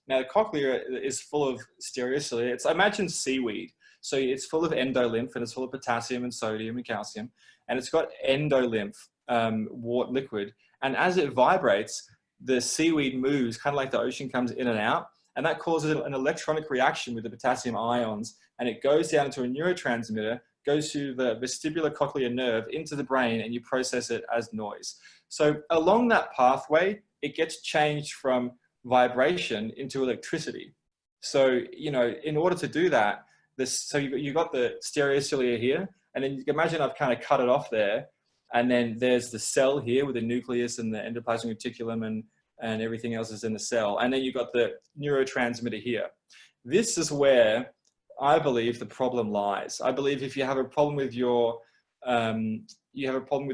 Now, the cochlea is full of stereocilia. Imagine seaweed. So it's full of endolymph, and it's full of potassium and sodium and calcium, and it's got endolymph liquid. And as it vibrates, the seaweed moves, kind of like the ocean comes in and out, and that causes an electronic reaction with the potassium ions, and it goes down to a neurotransmitter, goes through the vestibular cochlear nerve into the brain, and you process it as noise. So along that pathway, it gets changed from vibration into electricity. So, you know, in order to do that, so you got the stereocilia here, and then you can imagine I've kind of cut it off there, and then there's the cell here with the nucleus and the endoplasmic reticulum and everything else is in the cell. And then you've got the neurotransmitter here. This is where I believe the problem lies. I believe if you have a problem with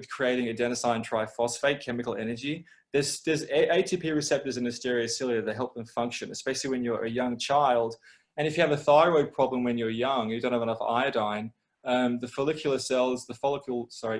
creating adenosine triphosphate chemical energy, there's ATP receptors in the stereocilia that help them function, especially when you're a young child. And if you have a thyroid problem when you're young, you don't have enough iodine, the follicular cells,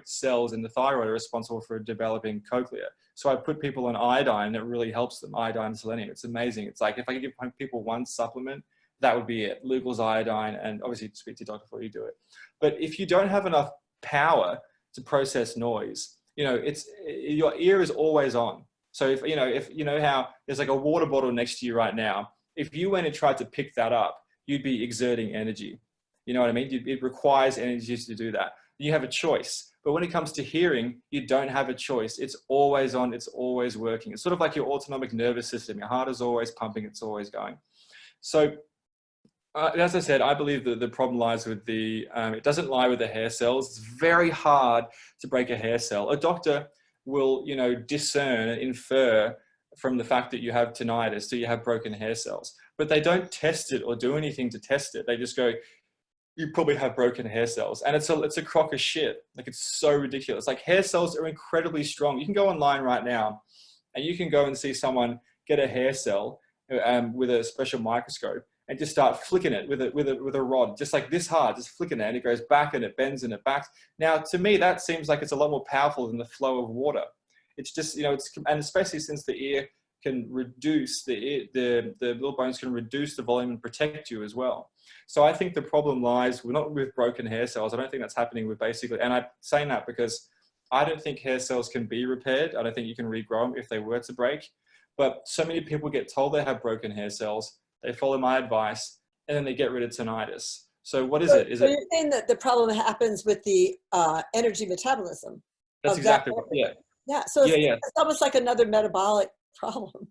cells in the thyroid are responsible for developing cochlea. So I put people on iodine, and it really helps them, iodine and selenium. It's amazing. It's like, if I could give people one supplement, that would be it. Lugol's iodine, and obviously speak to your doctor before you do it. But if you don't have enough power to process noise, you know, your ear is always on. So if you know how there's like a water bottle next to you right now, if you went and tried to pick that up, you'd be exerting energy. You know what I mean? It requires energy to do that. You have a choice. But when it comes to hearing, you don't have a choice. It's always on. It's always working. It's sort of like your autonomic nervous system. Your heart is always pumping. It's always going. So as I said, I believe that the problem lies with it doesn't lie with the hair cells. It's very hard to break a hair cell. A doctor will, you know, discern and infer from the fact that you have tinnitus, so you have broken hair cells. But they don't test it or do anything to test it. They just go, you probably have broken hair cells. And it's a crock of shit. Like, it's so ridiculous. Like, hair cells are incredibly strong. You can go online right now and you can go and see someone get a hair cell with a special microscope and just start flicking it with a rod, just like this hard, just flicking it, and it goes back and it bends and it backs. Now, to me, that seems like it's a lot more powerful than the flow of water. It's just, you know, and especially since the ear can reduce, the little bones can reduce the volume and protect you as well. So I think the problem lies not with broken hair cells. I don't think that's happening with basically, and I'm saying that because I don't think hair cells can be repaired. I don't think you can regrow them if they were to break. But so many people get told they have broken hair cells, they follow my advice, and then they get rid of tinnitus. So what is it? So you're saying that the problem happens with the energy metabolism? That's of that. exactly right. Yeah. Yeah. So Yeah. Yeah. it's almost like another metabolic problem.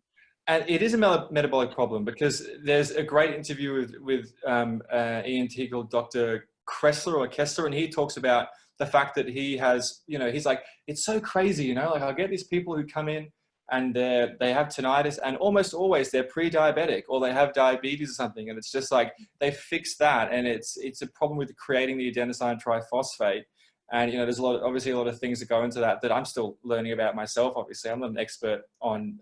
And it is a metabolic problem, because there's a great interview with ENT called Dr. Kessler, and he talks about the fact that he has, he's like, it's so crazy, like I get these people who come in and they have tinnitus, and almost always they're pre-diabetic or they have diabetes or something, and it's just like they fix that, and it's a problem with creating the adenosine triphosphate. And there's obviously a lot of things that go into that I'm still learning about myself. Obviously, I'm not an expert on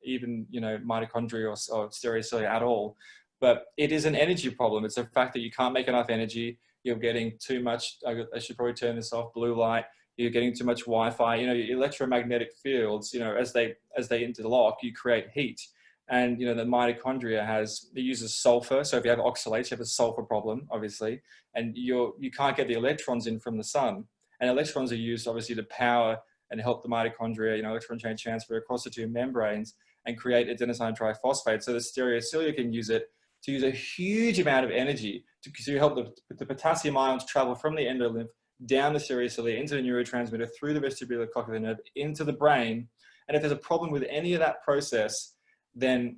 even mitochondria or stereocilia at all, but it is an energy problem. It's a fact that you can't make enough energy. You're getting too much. I should probably turn this off. Blue light. You're getting too much Wi-Fi. Electromagnetic fields. As they interlock, you create heat. And the mitochondria it uses sulfur. So if you have oxalates, you have a sulfur problem, obviously, and you can't get the electrons in from the sun. And electrons are used obviously to power and help the mitochondria, electron chain transfer across the two membranes and create adenosine triphosphate. So the stereocilia can use it to use a huge amount of energy to help the potassium ions travel from the endolymph down the stereocilia into the neurotransmitter through the vestibular cochlear nerve into the brain. And if there's a problem with any of that process, then,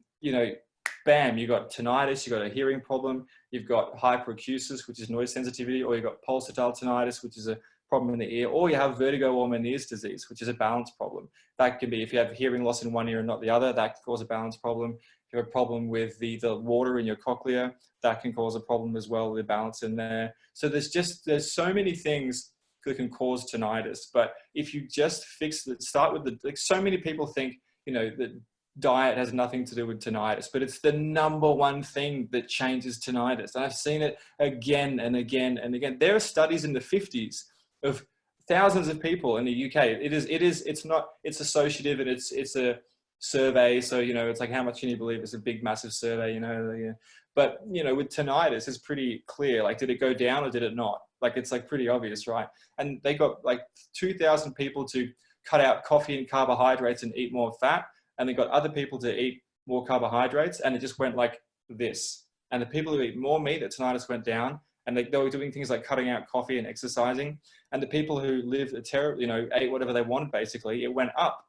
bam, you got tinnitus, you got a hearing problem, you've got hyperacusis, which is noise sensitivity, or you've got pulsatile tinnitus, which is a problem in the ear, or you have vertigo or Meniere's disease, which is a balance problem. That can be, if you have hearing loss in one ear and not the other, that can cause a balance problem. If you have a problem with the water in your cochlea, that can cause a problem as well, the balance in there. So there's so many things that can cause tinnitus. But if you just start with so many people think, that diet has nothing to do with tinnitus, but it's the number one thing that changes tinnitus. And I've seen it again and again and again. There are studies in the 50s of thousands of people in the UK. It's associative, and it's a survey. So, it's like, how much can you believe? It's a big, massive survey, but, with tinnitus, it's pretty clear. Like, did it go down or did it not? Like, it's like pretty obvious, right? And they got like 2,000 people to cut out coffee and carbohydrates and eat more fat. And they got other people to eat more carbohydrates, and it just went like this. And the people who eat more meat, the tinnitus went down, and they were doing things like cutting out coffee and exercising. And the people who lived ate whatever they wanted, basically, it went up.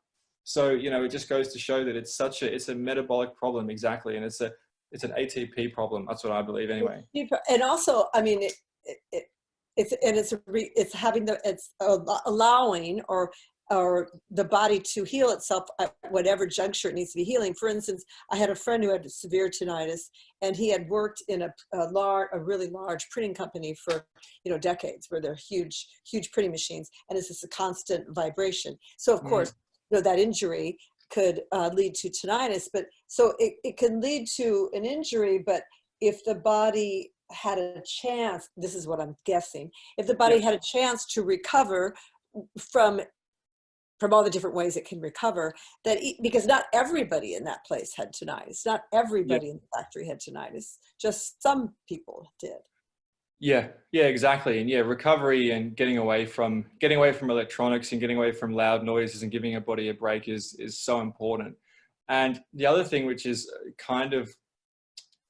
So, it just goes to show that it's a metabolic problem, exactly. And it's an ATP problem. That's what I believe anyway. And also, I mean, it's allowing or the body to heal itself at whatever juncture it needs to be healing. For instance, I had a friend who had severe tinnitus, and he had worked in a really large printing company for decades, where they're huge printing machines, and it's just a constant vibration. So of course, that injury could lead to tinnitus, but so it can lead to an injury. But if the body had a chance, this is what I'm guessing, if the body had a chance to recover from all the different ways it can recover, because not everybody in that place had tinnitus. Not everybody in the factory had tinnitus. Just some people did. Yeah, exactly. And recovery and getting away from electronics and getting away from loud noises and giving your body a break is so important. And the other thing, which is kind of,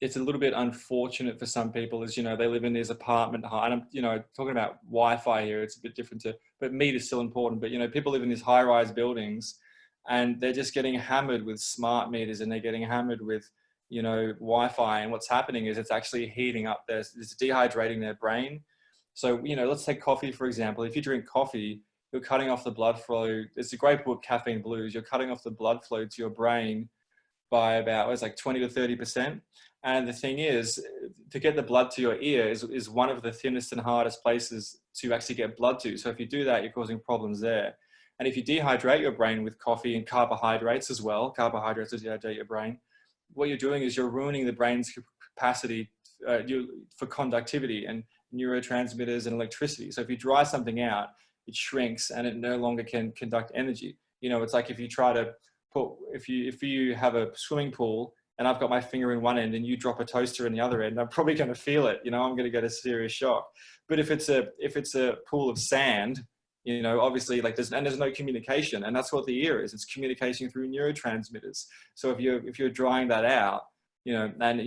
it's a little bit unfortunate for some people, is, they live in this apartment high, and I'm, talking about Wi-Fi here, it's a bit different but meat is still important. But, people live in these high-rise buildings, and they're just getting hammered with smart meters, and they're getting hammered with, Wi-Fi. And what's happening is it's actually heating up it's dehydrating their brain. So, let's take coffee, for example. If you drink coffee, you're cutting off the blood flow. It's a great book, Caffeine Blues. You're cutting off the blood flow to your brain by about, it's like 20 to 30%. And the thing is, to get the blood to your ear is one of the thinnest and hardest places to actually get blood to. So if you do that, you're causing problems there. And if you dehydrate your brain with coffee and carbohydrates as well, carbohydrates dehydrate your brain, what you're doing is you're ruining the brain's capacity for conductivity and neurotransmitters and electricity. So if you dry something out, it shrinks and it no longer can conduct energy. It's like if you try to if you have a swimming pool and I've got my finger in one end and you drop a toaster in the other end, I'm probably going to feel it. I'm going to get a serious shock. But if it's a pool of sand, obviously, like there's no communication, and that's what the ear is. It's communicating through neurotransmitters. So if you're drying that out, and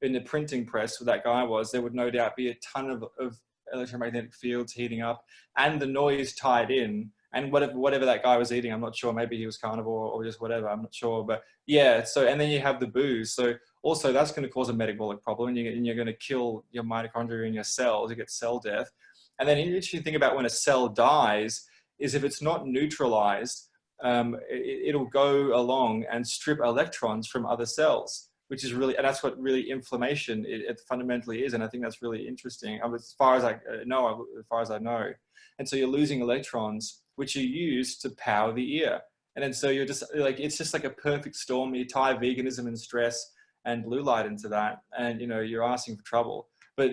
in the printing press where that guy was, there would no doubt be a ton of electromagnetic fields heating up, and the noise tied in, And whatever that guy was eating, I'm not sure. Maybe he was carnivore or just whatever. I'm not sure. But yeah. So, and then you have the booze. So also that's going to cause a metabolic problem, and you're going to kill your mitochondria in your cells. You get cell death. And then if you think about when a cell dies, is if it's not neutralized, it'll go along and strip electrons from other cells, which is really, and that's what really inflammation it fundamentally is. And I think that's really interesting. As far as I know. And so you're losing electrons, which you use to power the ear. And then so you're just like, it's just like a perfect storm. You tie veganism and stress and blue light into that, and you're asking for trouble. But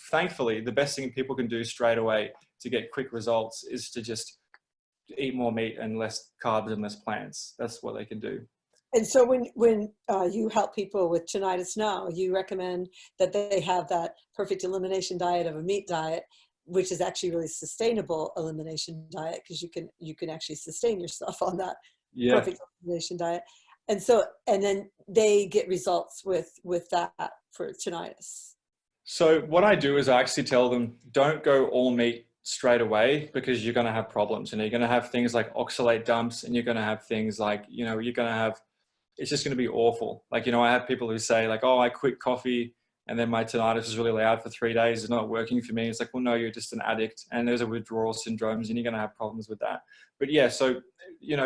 thankfully, the best thing people can do straight away to get quick results is to just eat more meat and less carbs and less plants. That's what they can do. And so when you help people with tinnitus now, you recommend that they have that perfect elimination diet of a meat diet, which is actually really sustainable elimination diet, because you can actually sustain yourself on that perfect elimination diet. And so, and then they get results with that for tinnitus. So what I do is I actually tell them, don't go all meat straight away, because you're going to have problems. You're going to have things like oxalate dumps, and you're going to have things like, you're going to have, it's just going to be awful. Like, I have people who say like, oh, I quit coffee and then my tinnitus is really loud for 3 days. It's not working for me. It's like, well, no, you're just an addict, and there's a withdrawal syndromes, and you're going to have problems with that. But yeah, so,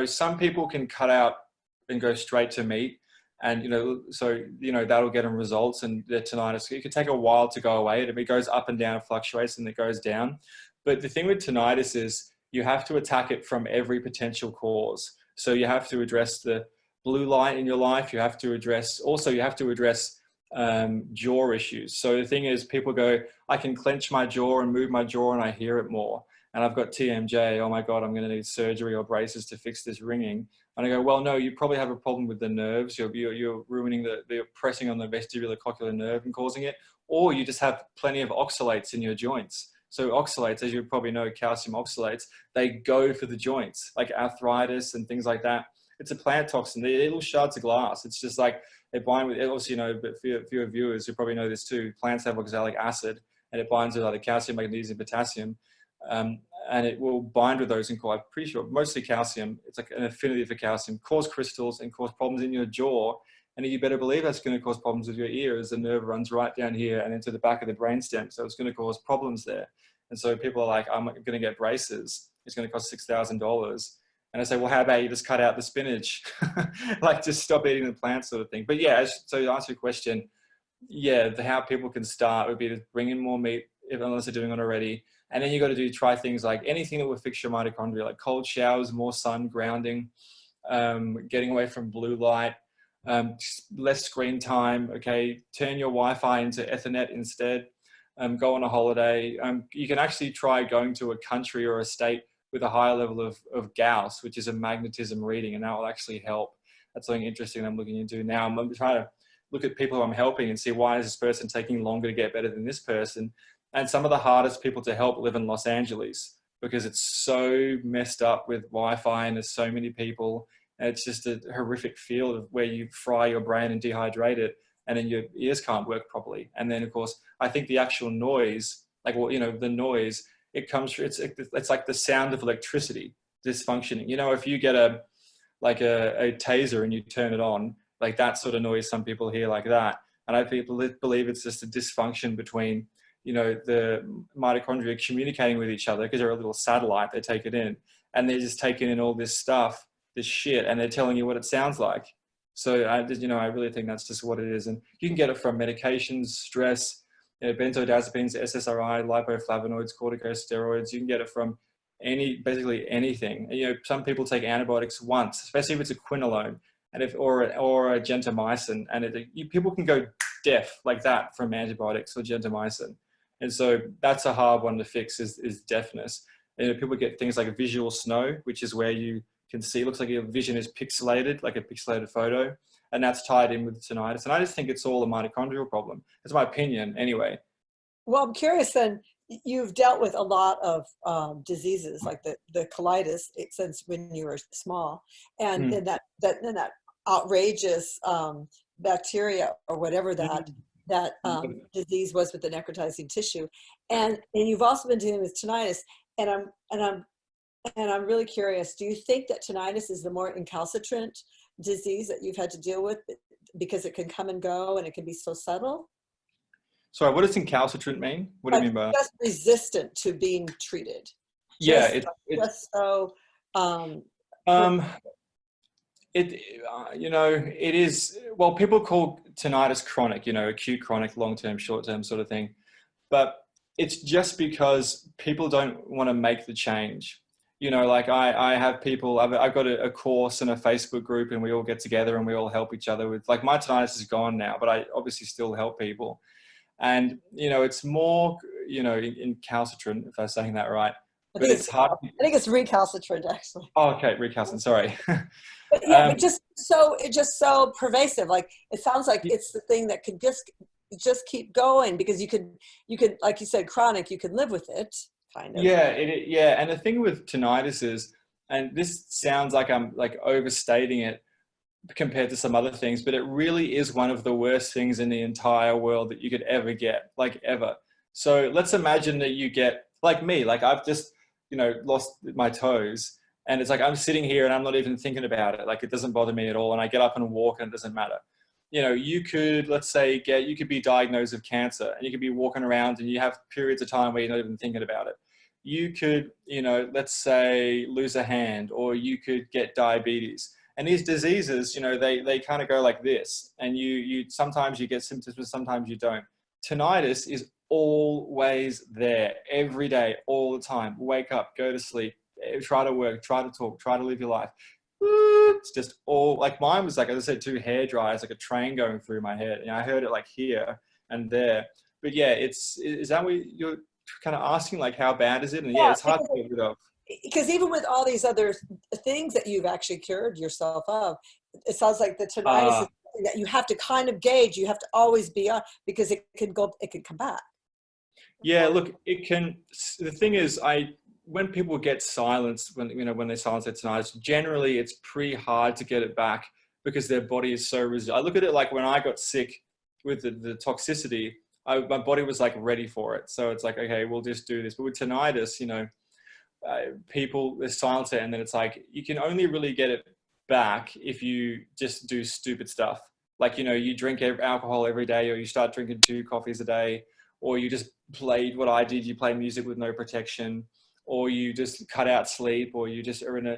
some people can cut out and go straight to meat. And, that'll get them results, and their tinnitus, it could take a while to go away. It goes up and down, fluctuates, and it goes down. But the thing with tinnitus is you have to attack it from every potential cause. So you have to address the blue light in your life. You have to address jaw issues. So the thing is, people go, I can clench my jaw and move my jaw and I hear it more. And I've got TMJ, oh my God, I'm going to need surgery or braces to fix this ringing. And I go, well, no, you probably have a problem with the nerves. You're ruining you're pressing on the vestibulocochlear nerve and causing it. Or you just have plenty of oxalates in your joints. So oxalates, as you probably know, calcium oxalates, they go for the joints, like arthritis and things like that. It's a plant toxin. They're little shards of glass. It's just like they bind with, obviously, but for your viewers who probably know this too, plants have oxalic acid, and it binds with either calcium, magnesium, potassium. And it will bind with those and I'm pretty sure, mostly calcium. It's like an affinity for calcium, cause crystals and cause problems in your jaw. And you better believe that's going to cause problems with your ear, as the nerve runs right down here and into the back of the brainstem. So it's going to cause problems there. And so people are like, I'm going to get braces. It's going to cost $6,000. And I say, well, how about you just cut out the spinach? Like, just stop eating the plants, sort of thing. But yeah, so to answer your question, yeah, how people can start would be to bring in more meat, unless they're doing it already. And then you got to try things like anything that will fix your mitochondria, like cold showers, more sun, grounding, getting away from blue light, less screen time. Okay, turn your Wi-Fi into Ethernet instead. Go on a holiday. You can actually try going to a country or a state with a higher level of Gauss, which is a magnetism reading, and that will actually help. That's something interesting I'm looking into now. I'm trying to look at people who I'm helping and see, why is this person taking longer to get better than this person? And some of the hardest people to help live in Los Angeles, because it's so messed up with Wi-Fi and there's so many people. And it's just a horrific field of where you fry your brain and dehydrate it, and then your ears can't work properly. And then, of course, I think the actual noise, like, well, the noise, it comes through, it's like the sound of electricity dysfunctioning. If you get a taser and you turn it on, like that sort of noise, some people hear like that. And I believe it's just a dysfunction between, the mitochondria communicating with each other, because they're a little satellite, they take it in, and they're just taking in all this stuff, this shit, and they're telling you what it sounds like. So I really think that's just what it is. And you can get it from medications, stress, benzodiazepines, SSRI, lipoflavonoids, corticosteroids. You can get it from basically anything. And, some people take antibiotics once, especially if it's a quinolone, and or a gentamicin, and people can go deaf like that from antibiotics or gentamicin. And so that's a hard one to fix, is deafness. And people get things like visual snow, which is where you can see, it looks like your vision is pixelated, like a pixelated photo, and that's tied in with tinnitus. And I just think it's all a mitochondrial problem. That's my opinion anyway. Well, I'm curious then, you've dealt with a lot of diseases like the colitis since when you were small, and then that outrageous bacteria or whatever that disease was with the necrotizing tissue, and you've also been dealing with tinnitus, and I'm And I'm really curious, do you think that tinnitus is the more incalcitrant disease that you've had to deal with because it can come and go and it can be so subtle? Sorry, what does incalcitrant mean? What do you Like mean by that? just resistant to being treated. Yeah, Just, it's just so, per- um it you know, it is, well, people call tinnitus chronic, you know, acute, chronic, long term, short term sort of thing. But it's just because people don't want to make the change. You know, like I have people, I've got a course and a Facebook group, and we all get together and we all help each other with, like, my tinnitus is gone now, but I obviously still help people. And, you know, it's more, you know, incalcitrant, if I'm saying that right, I but think it's it's, hard. I think it's recalcitrant actually. Oh, okay, recalcitrant, sorry. But yeah, but um, just so pervasive. Like it sounds like it's the thing that could just keep going because you could like you said chronic, you could live with it kind of. yeah, yeah. And the thing with tinnitus is, and this sounds like I'm like overstating it compared to some other things, but it really is one of the worst things in the entire world that you could ever get, like ever. So let's imagine that you get, like me, like I've just, you know, lost my toes, and it's like I'm sitting here and I'm not even thinking about it. Like it doesn't bother me at all. And I get up and walk and it doesn't matter. You know, you could, let's say, you could be diagnosed with cancer and you could be walking around and you have periods of time where you're not even thinking about it. You could, you know, let's say lose a hand, or you could get diabetes. And these diseases, you know, they kind of go like this. And you sometimes you get symptoms, but sometimes you don't. Tinnitus is always there, every day, all the time. Wake up, go to sleep, try to work, try to talk, try to live your life. It's just all, like mine was, like, as I said, two hair dryers, like a train going through my head. And I heard it like here and there. But yeah, is that what you're kind of asking, like how bad is it? And yeah, Yeah, it's hard to get rid of. because even with all these other things that you've actually cured yourself of, it sounds like the tinnitus is Uh, something that you have to kind of gauge. You have to always be on because it can come back. Yeah, look, it can. The thing is, when people get silenced, when, you know, when they silence their tinnitus, generally it's pretty hard to get it back because their body is so resilient. I look at it like when I got sick with the toxicity, my body was like ready for it. So it's like, okay, we'll just do this. But with tinnitus, you know, people, they silence it, and then it's like you can only really get it back if you just do stupid stuff. Like, you know, you drink alcohol every day, or you start drinking 2 coffees a day, or you just played what I did, you play music with no protection, or you just cut out sleep, or you just are in a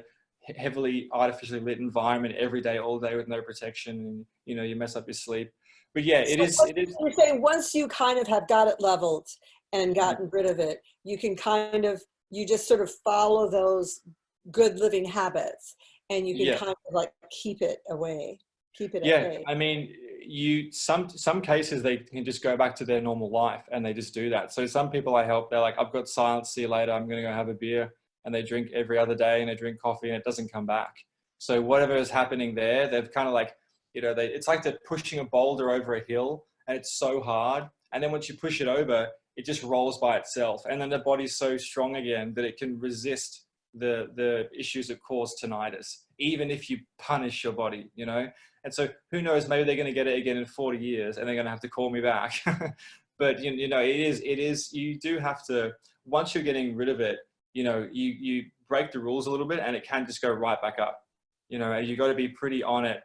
heavily artificially lit environment every day, all day with no protection, and, you know, you mess up your sleep. But yeah, So it is. you're saying once you kind of have got it leveled and Yeah, gotten rid of it, you can kind of, you just sort of follow those good living habits and you can yeah. kind of like keep it at Yeah, bay. I mean, some cases they can just go back to their normal life, and they just do that. So some people I help, they're like, I've got silence, see you later, I'm gonna go have a beer, and they drink every other day and they drink coffee and it doesn't come back. So whatever is happening there, they've kind of like, you know, it's like they're pushing a boulder over a hill and it's so hard. And then once you push it over, it just rolls by itself. And then the body's so strong again that it can resist the issues that cause tinnitus, even if you punish your body, you know? And so who knows, maybe they're going to get it again in 40 years and they're going to have to call me back. But you know, it is, you do have to, once you're getting rid of it, you know, you break the rules a little bit and it can just go right back up. You know, you got to be pretty on it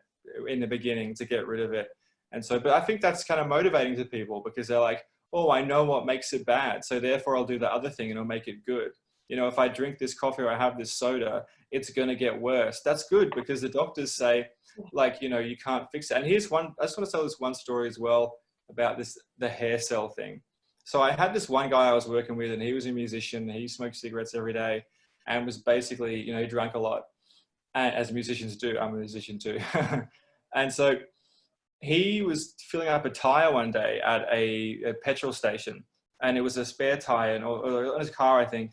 in the beginning to get rid of it. And so, but I think that's kind of motivating to people because they're like, oh, I know what makes it bad, so therefore I'll do the other thing and it'll make it good. You know, if I drink this coffee or I have this soda, it's going to get worse. That's good because the doctors say, like, you know, you can't fix it. And here's one, I just want to tell this one story as well about this, the hair cell thing. So I had this one guy I was working with, and he was a musician. He smoked cigarettes every day and was basically, you know, he drank a lot, as musicians do. I'm a musician too. And so he was filling up a tire one day at a petrol station, and it was a spare tire, or on his car, I think,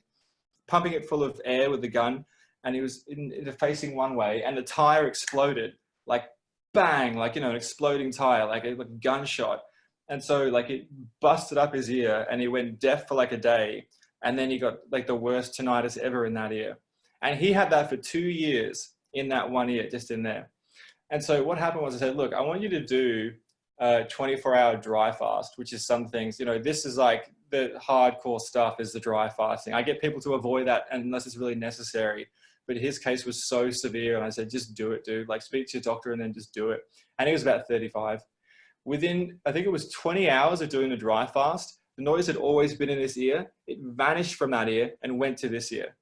pumping it full of air with the gun, and he was facing one way, and the tire exploded, like bang, like, you know, an exploding tire, like a gunshot. And so like it busted up his ear, and he went deaf for like a day, and then he got like the worst tinnitus ever in that ear. And he had that for 2 years in that one ear, just in there. And so what happened was I said, look, I want you to do a 24-hour dry fast, which is some things, you know, this is like the hardcore stuff is the dry fasting. I get people to avoid that unless it's really necessary. But his case was so severe, and I said, just do it, dude. Like, speak to your doctor and then just do it. And he was about 35. Within, I think it was 20 hours of doing the dry fast, the noise had always been in his ear. It vanished from that ear and went to this ear.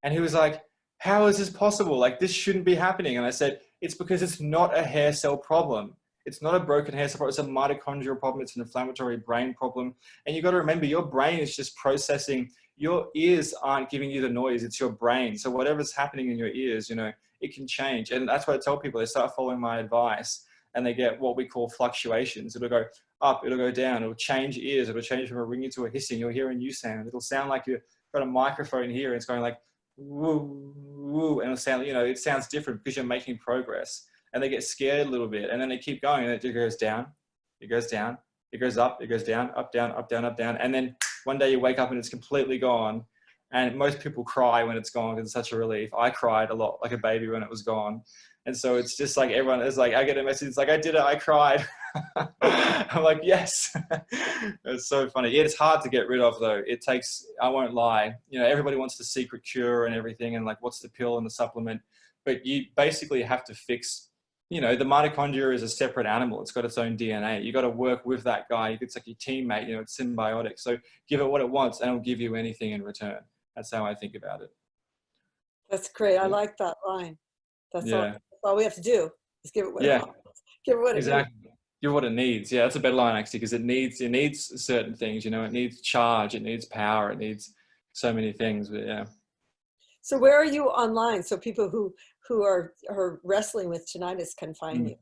And he was like, how is this possible? Like, this shouldn't be happening. And I said, it's because it's not a hair cell problem. It's not a broken hair cell problem. It's a mitochondrial problem. It's an inflammatory brain problem. And you got to remember, your brain is just processing. Your ears aren't giving you the noise. It's your brain. So whatever's happening in your ears, you know, it can change. And that's what I tell people. They start following my advice and they get what we call fluctuations. It'll go up, it'll go down, it'll change ears. It'll change from a ringing to a hissing. You'll hear a new sound. It'll sound like you've got a microphone here and it's going like, woo, woo. And it'll sound, you know, it sounds different because you're making progress. And they get scared a little bit. And then they keep going and it goes down, it goes down, it goes up, it goes down, up, down, up, down, up, down. And then one day you wake up and it's completely gone. And most people cry when it's gone because it's such a relief. I cried a lot like a baby when it was gone. And so it's just like everyone is like, I get a message, it's like, I did it, I cried. I'm like, yes. It's so funny. Yeah, it's hard to get rid of though. It takes, I won't lie, you know, everybody wants the secret cure and everything and like, what's the pill and the supplement? But you basically have to fix, you know, the mitochondria is a separate animal. It's got its own DNA. You got to work with that guy. It's like your teammate, you know, it's symbiotic. So give it what it wants and it'll give you anything in return. That's how I think about it. That's great. I like that line. That's all we have to do is give it what it wants. Give it what it needs. Give it what it needs. Yeah, that's a better line actually, because it needs certain things, you know, it needs charge, it needs power, it needs so many things, but yeah. So where are you online? So people who are wrestling with tinnitus can find you.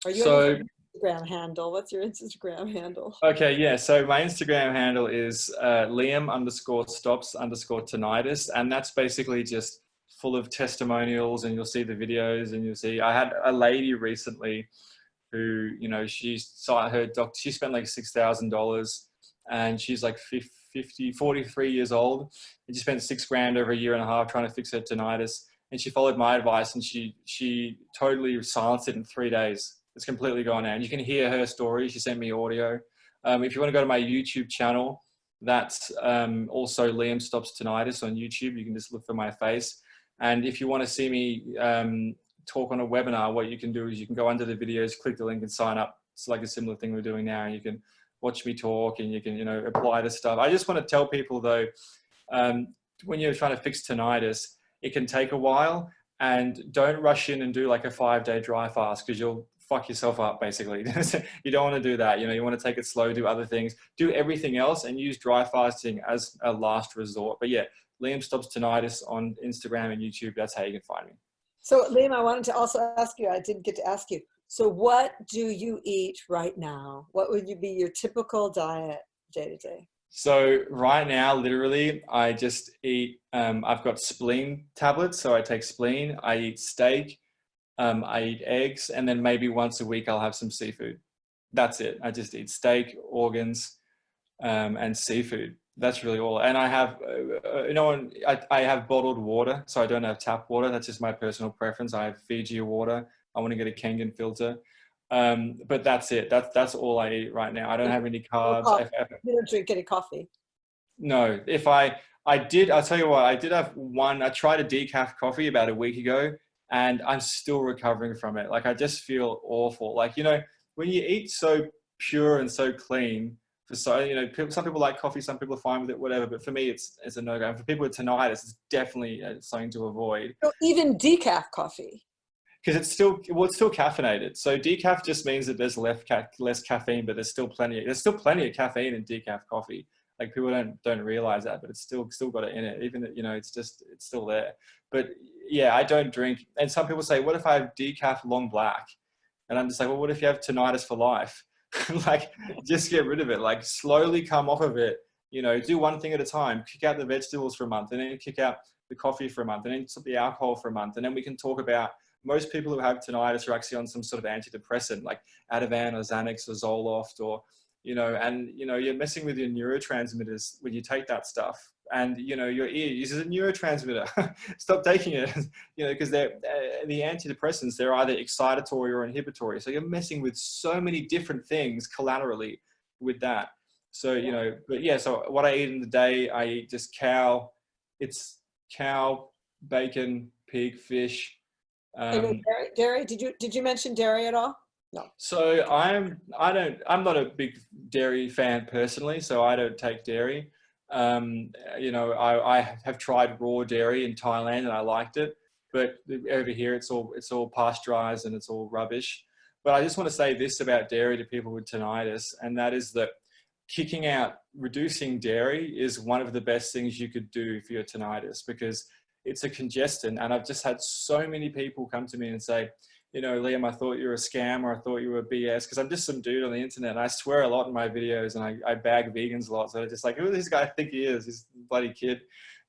Are you on your Instagram handle? What's your Instagram handle? Okay, yeah. So my Instagram handle is Liam_stops_tinnitus. And that's basically just full of testimonials, and you'll see the videos and you'll see, I had a lady recently who, you know, she saw her doctor, she spent like $6,000 and she's like 43 years old. And she spent $6,000 over a year and a half trying to fix her tinnitus. And she followed my advice and she totally silenced it in 3 days. It's completely gone out. And you can hear her story. She sent me audio. If you want to go to my YouTube channel, that's also Liam Stops Tinnitus on YouTube. You can just look for my face. And if you want to see me talk on a webinar, what you can do is you can go under the videos, click the link and sign up. It's like a similar thing we're doing now. And you can watch me talk and you can, you know, apply the stuff. I just want to tell people though, when you're trying to fix tinnitus, it can take a while, and don't rush in and do like a 5-day dry fast because you'll fuck yourself up basically. You don't want to do that. You know, you want to take it slow, do other things, do everything else and use dry fasting as a last resort. But yeah, Liam Stops Tinnitus on Instagram and YouTube. That's how you can find me. So Liam, I wanted to also ask you, I didn't get to ask you. So what do you eat right now? What would be your typical diet day to day? So right now, literally, I just eat, I've got spleen tablets. So I take spleen, I eat steak, I eat eggs, and then maybe once a week I'll have some seafood. That's it. I just eat steak, organs, and seafood. That's really all. And I have, you know, I have bottled water, so I don't have tap water. That's just my personal preference. I have Fiji water. I want to get a Kangen filter. But that's it. That's all I eat right now. I don't have any carbs. You don't drink any coffee? No. If I did, I'll tell you what, I did have one. I tried a decaf coffee about a week ago, and I'm still recovering from it. Like, I just feel awful. Like, you know, when you eat so pure and so clean, so, you know, some people like coffee, some people are fine with it, whatever. But for me, it's a no-go. And for people with tinnitus, it's definitely something to avoid. So even decaf coffee? Because it's still caffeinated. So decaf just means that there's less caffeine, but there's still plenty of caffeine in decaf coffee. Like, people don't realize that, but it's still got it in it. Even, you know, it's still there. But yeah, I don't drink. And some people say, what if I have decaf long black? And I'm just like, well, what if you have tinnitus for life? Like, just get rid of it. Like, slowly come off of it. You know, do one thing at a time. Kick out the vegetables for a month, and then kick out the coffee for a month, and then stop the alcohol for a month. And then we can talk about, most people who have tinnitus are actually on some sort of antidepressant like Ativan or Xanax or Zoloft, or, you know, and, you know, you're messing with your neurotransmitters when you take that stuff. And, you know, your ear uses a neurotransmitter. Stop taking it, you know, because they're the antidepressants, they're either excitatory or inhibitory. So you're messing with so many different things collaterally with that. So, you know, but yeah, so what I eat in the day, I eat just it's cow, bacon, pig, fish. And no Um, dairy. Did you mention dairy at all? No. so I'm not a big dairy fan personally, so I don't take dairy. You know, I have tried raw dairy in Thailand and I liked it, but over here it's all pasteurized and it's all rubbish. But I just want to say this about dairy to people with tinnitus, and that is that reducing dairy is one of the best things you could do for your tinnitus, because it's a congestant. And I've just had so many people come to me and say, you know, Liam, I thought you were a scam, or I thought you were BS, because I'm just some dude on the internet and I swear a lot in my videos, and I bag vegans a lot. So they're just like, who does this guy think he is? He's a bloody kid.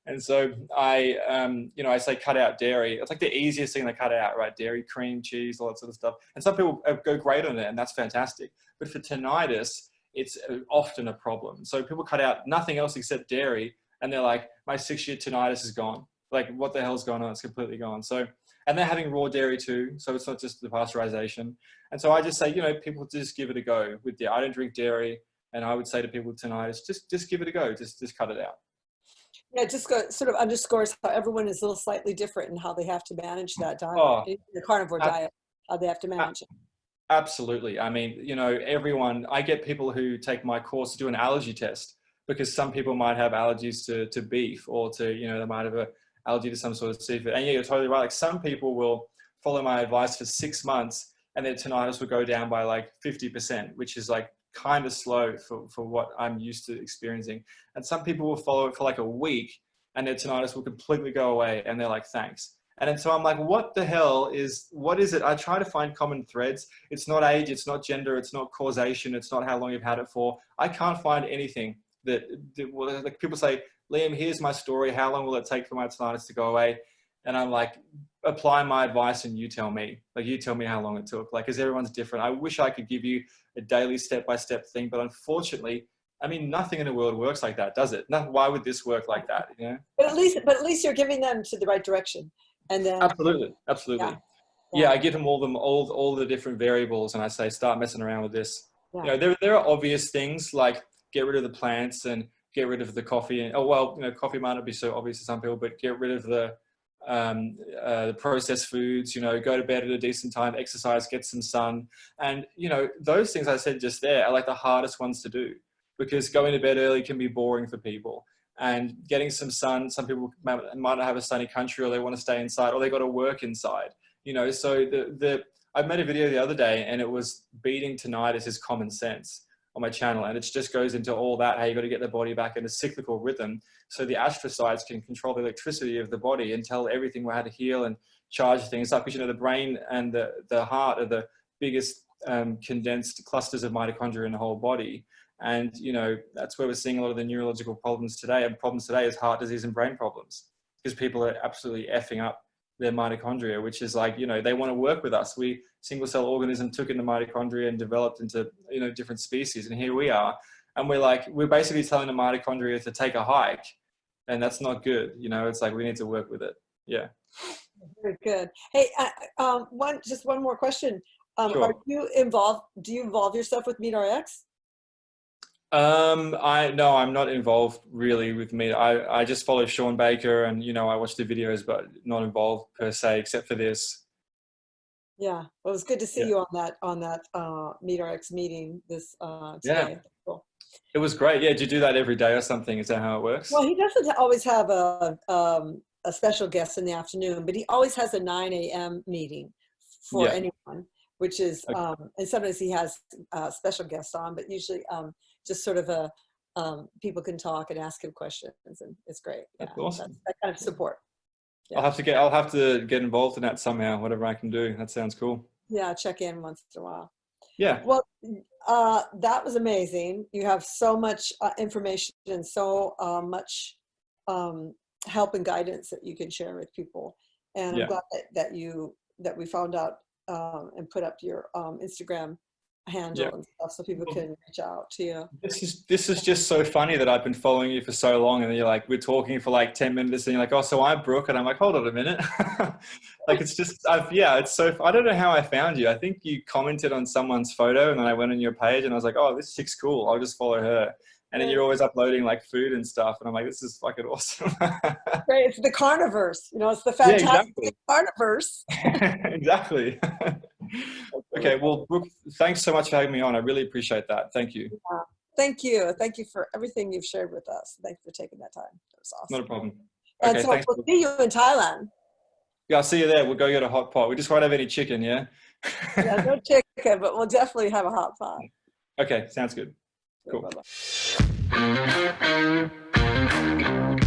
And so you know, I say cut out dairy. It's like the easiest thing to cut out, right? Dairy, cream, cheese, all that sort of stuff. And some people go great on it, and that's fantastic. But for tinnitus, it's often a problem. So people cut out nothing else except dairy, and they're like, my 6-year tinnitus is gone. Like, what the hell's going on? It's completely gone. So, and they're having raw dairy too. So it's not just the pasteurization. And so I just say, you know, people just give it a go with dairy. I don't drink dairy. And I would say to people with tinnitus, just give it a go. Just cut it out. Yeah, just sort of underscores how everyone is a little slightly different in how they have to manage that diet, Oh, the carnivore diet, how they have to manage it. absolutely. I mean, you know, I get people who take my course to do an allergy test, because some people might have allergies to beef, or to, you know, they might have a allergy to some sort of seafood. And yeah, you're totally right. Like, some people will follow my advice for 6 months and their tinnitus will go down by like 50%, which is like kind of slow for what I'm used to experiencing. And some people will follow it for like a week and their tinnitus will completely go away, and they're like, thanks. And then so I'm like, what is it? I try to find common threads. It's not age, it's not gender, it's not causation, it's not how long you've had it for. I can't find anything that like, people say, Liam, here's my story. How long will it take for my tinnitus to go away? And I'm like, apply my advice and you tell me. Like, you tell me how long it took. Like, because everyone's different. I wish I could give you a daily step-by-step thing, but unfortunately, I mean, nothing in the world works like that, does it? Why would this work like that? You know? But at least you're giving them to the right direction. And then Absolutely, absolutely. yeah, Yeah, yeah, I give them all the different variables, and I say, start messing around with this. yeah. You know, there are obvious things like get rid of the plants and get rid of the coffee. And, oh well, you know, coffee might not be so obvious to some people, but get rid of the processed foods. You know, go to bed at a decent time, exercise, get some sun, and you know, those things I said just there are like the hardest ones to do, because going to bed early can be boring for people. And getting some sun, some people might not have a sunny country, or they want to stay inside, or they got to work inside. You know, so I made a video the other day, and it was beating tinnitus is common sense on my channel, and it just goes into all that, how you got to get the body back in a cyclical rhythm, so the astrocytes can control the electricity of the body and tell everything how to heal and charge things up. Because, you know, the brain and the heart are the biggest condensed clusters of mitochondria in the whole body. And, you know, that's where we're seeing a lot of the neurological problems today. And problems today is heart disease and brain problems, because people are absolutely effing up their mitochondria, which is like, you know, they want to work with us. We single cell organism took in the mitochondria and developed into, you know, different species. And here we are. And we're basically telling the mitochondria to take a hike. And that's not good. You know, it's like, we need to work with it. Yeah. Very good. Hey, just one more question. Sure. Do you involve yourself with MeatRx? No, I'm not involved really with meat. I just follow Sean Baker, and, you know, I watch the videos, but not involved per se, except for this. Yeah, well, it was good to see Yeah. you on that MeatRx meeting this Yeah. today. Cool. It was great. Yeah. Did you do that every day or something? Is that how it works? Well, he doesn't always have a special guest in the afternoon, but he always has a 9 a.m. meeting for Yeah. anyone, which is, Okay. and sometimes he has special guests on, but usually just sort of people can talk and ask him questions, and it's great. Yeah, That's awesome. that kind of support. Yeah. I'll have to get involved in that somehow, whatever I can do. That sounds cool. Yeah, check in once in a while. Yeah. Well, that was amazing. You have so much information and so much help and guidance that you can share with people. And I'm Yeah. glad that we found out and put up your Instagram handle and stuff so people can reach out to you. This is just so funny that I've been following you for so long, and you're like, we're talking for like 10 minutes and you're like, oh, so I'm Brooke, and I'm like, hold on a minute. Like, it's just, it's so, I don't know how I found you. I think you commented on someone's photo and then I went on your page and I was like, oh, this chick's cool, I'll just follow her. And then you're always uploading like food and stuff, and I'm like, this is fucking awesome. Great. It's the carnivores, it's the Yeah, fantastic exactly. carnivores. Exactly. Okay, well, Brooke, thanks so much for having me on. I really appreciate that. Thank you. Thank you. Thank you for everything you've shared with us. Thanks for taking that time. That was awesome. Not a problem. And Okay, so thanks. we'll see you in Thailand. Yeah, I'll see you there. We'll go get a hot pot. We just won't have any chicken, yeah? Yeah, no chicken, but we'll definitely have a hot pot. Okay, sounds good. Cool. Bye-bye.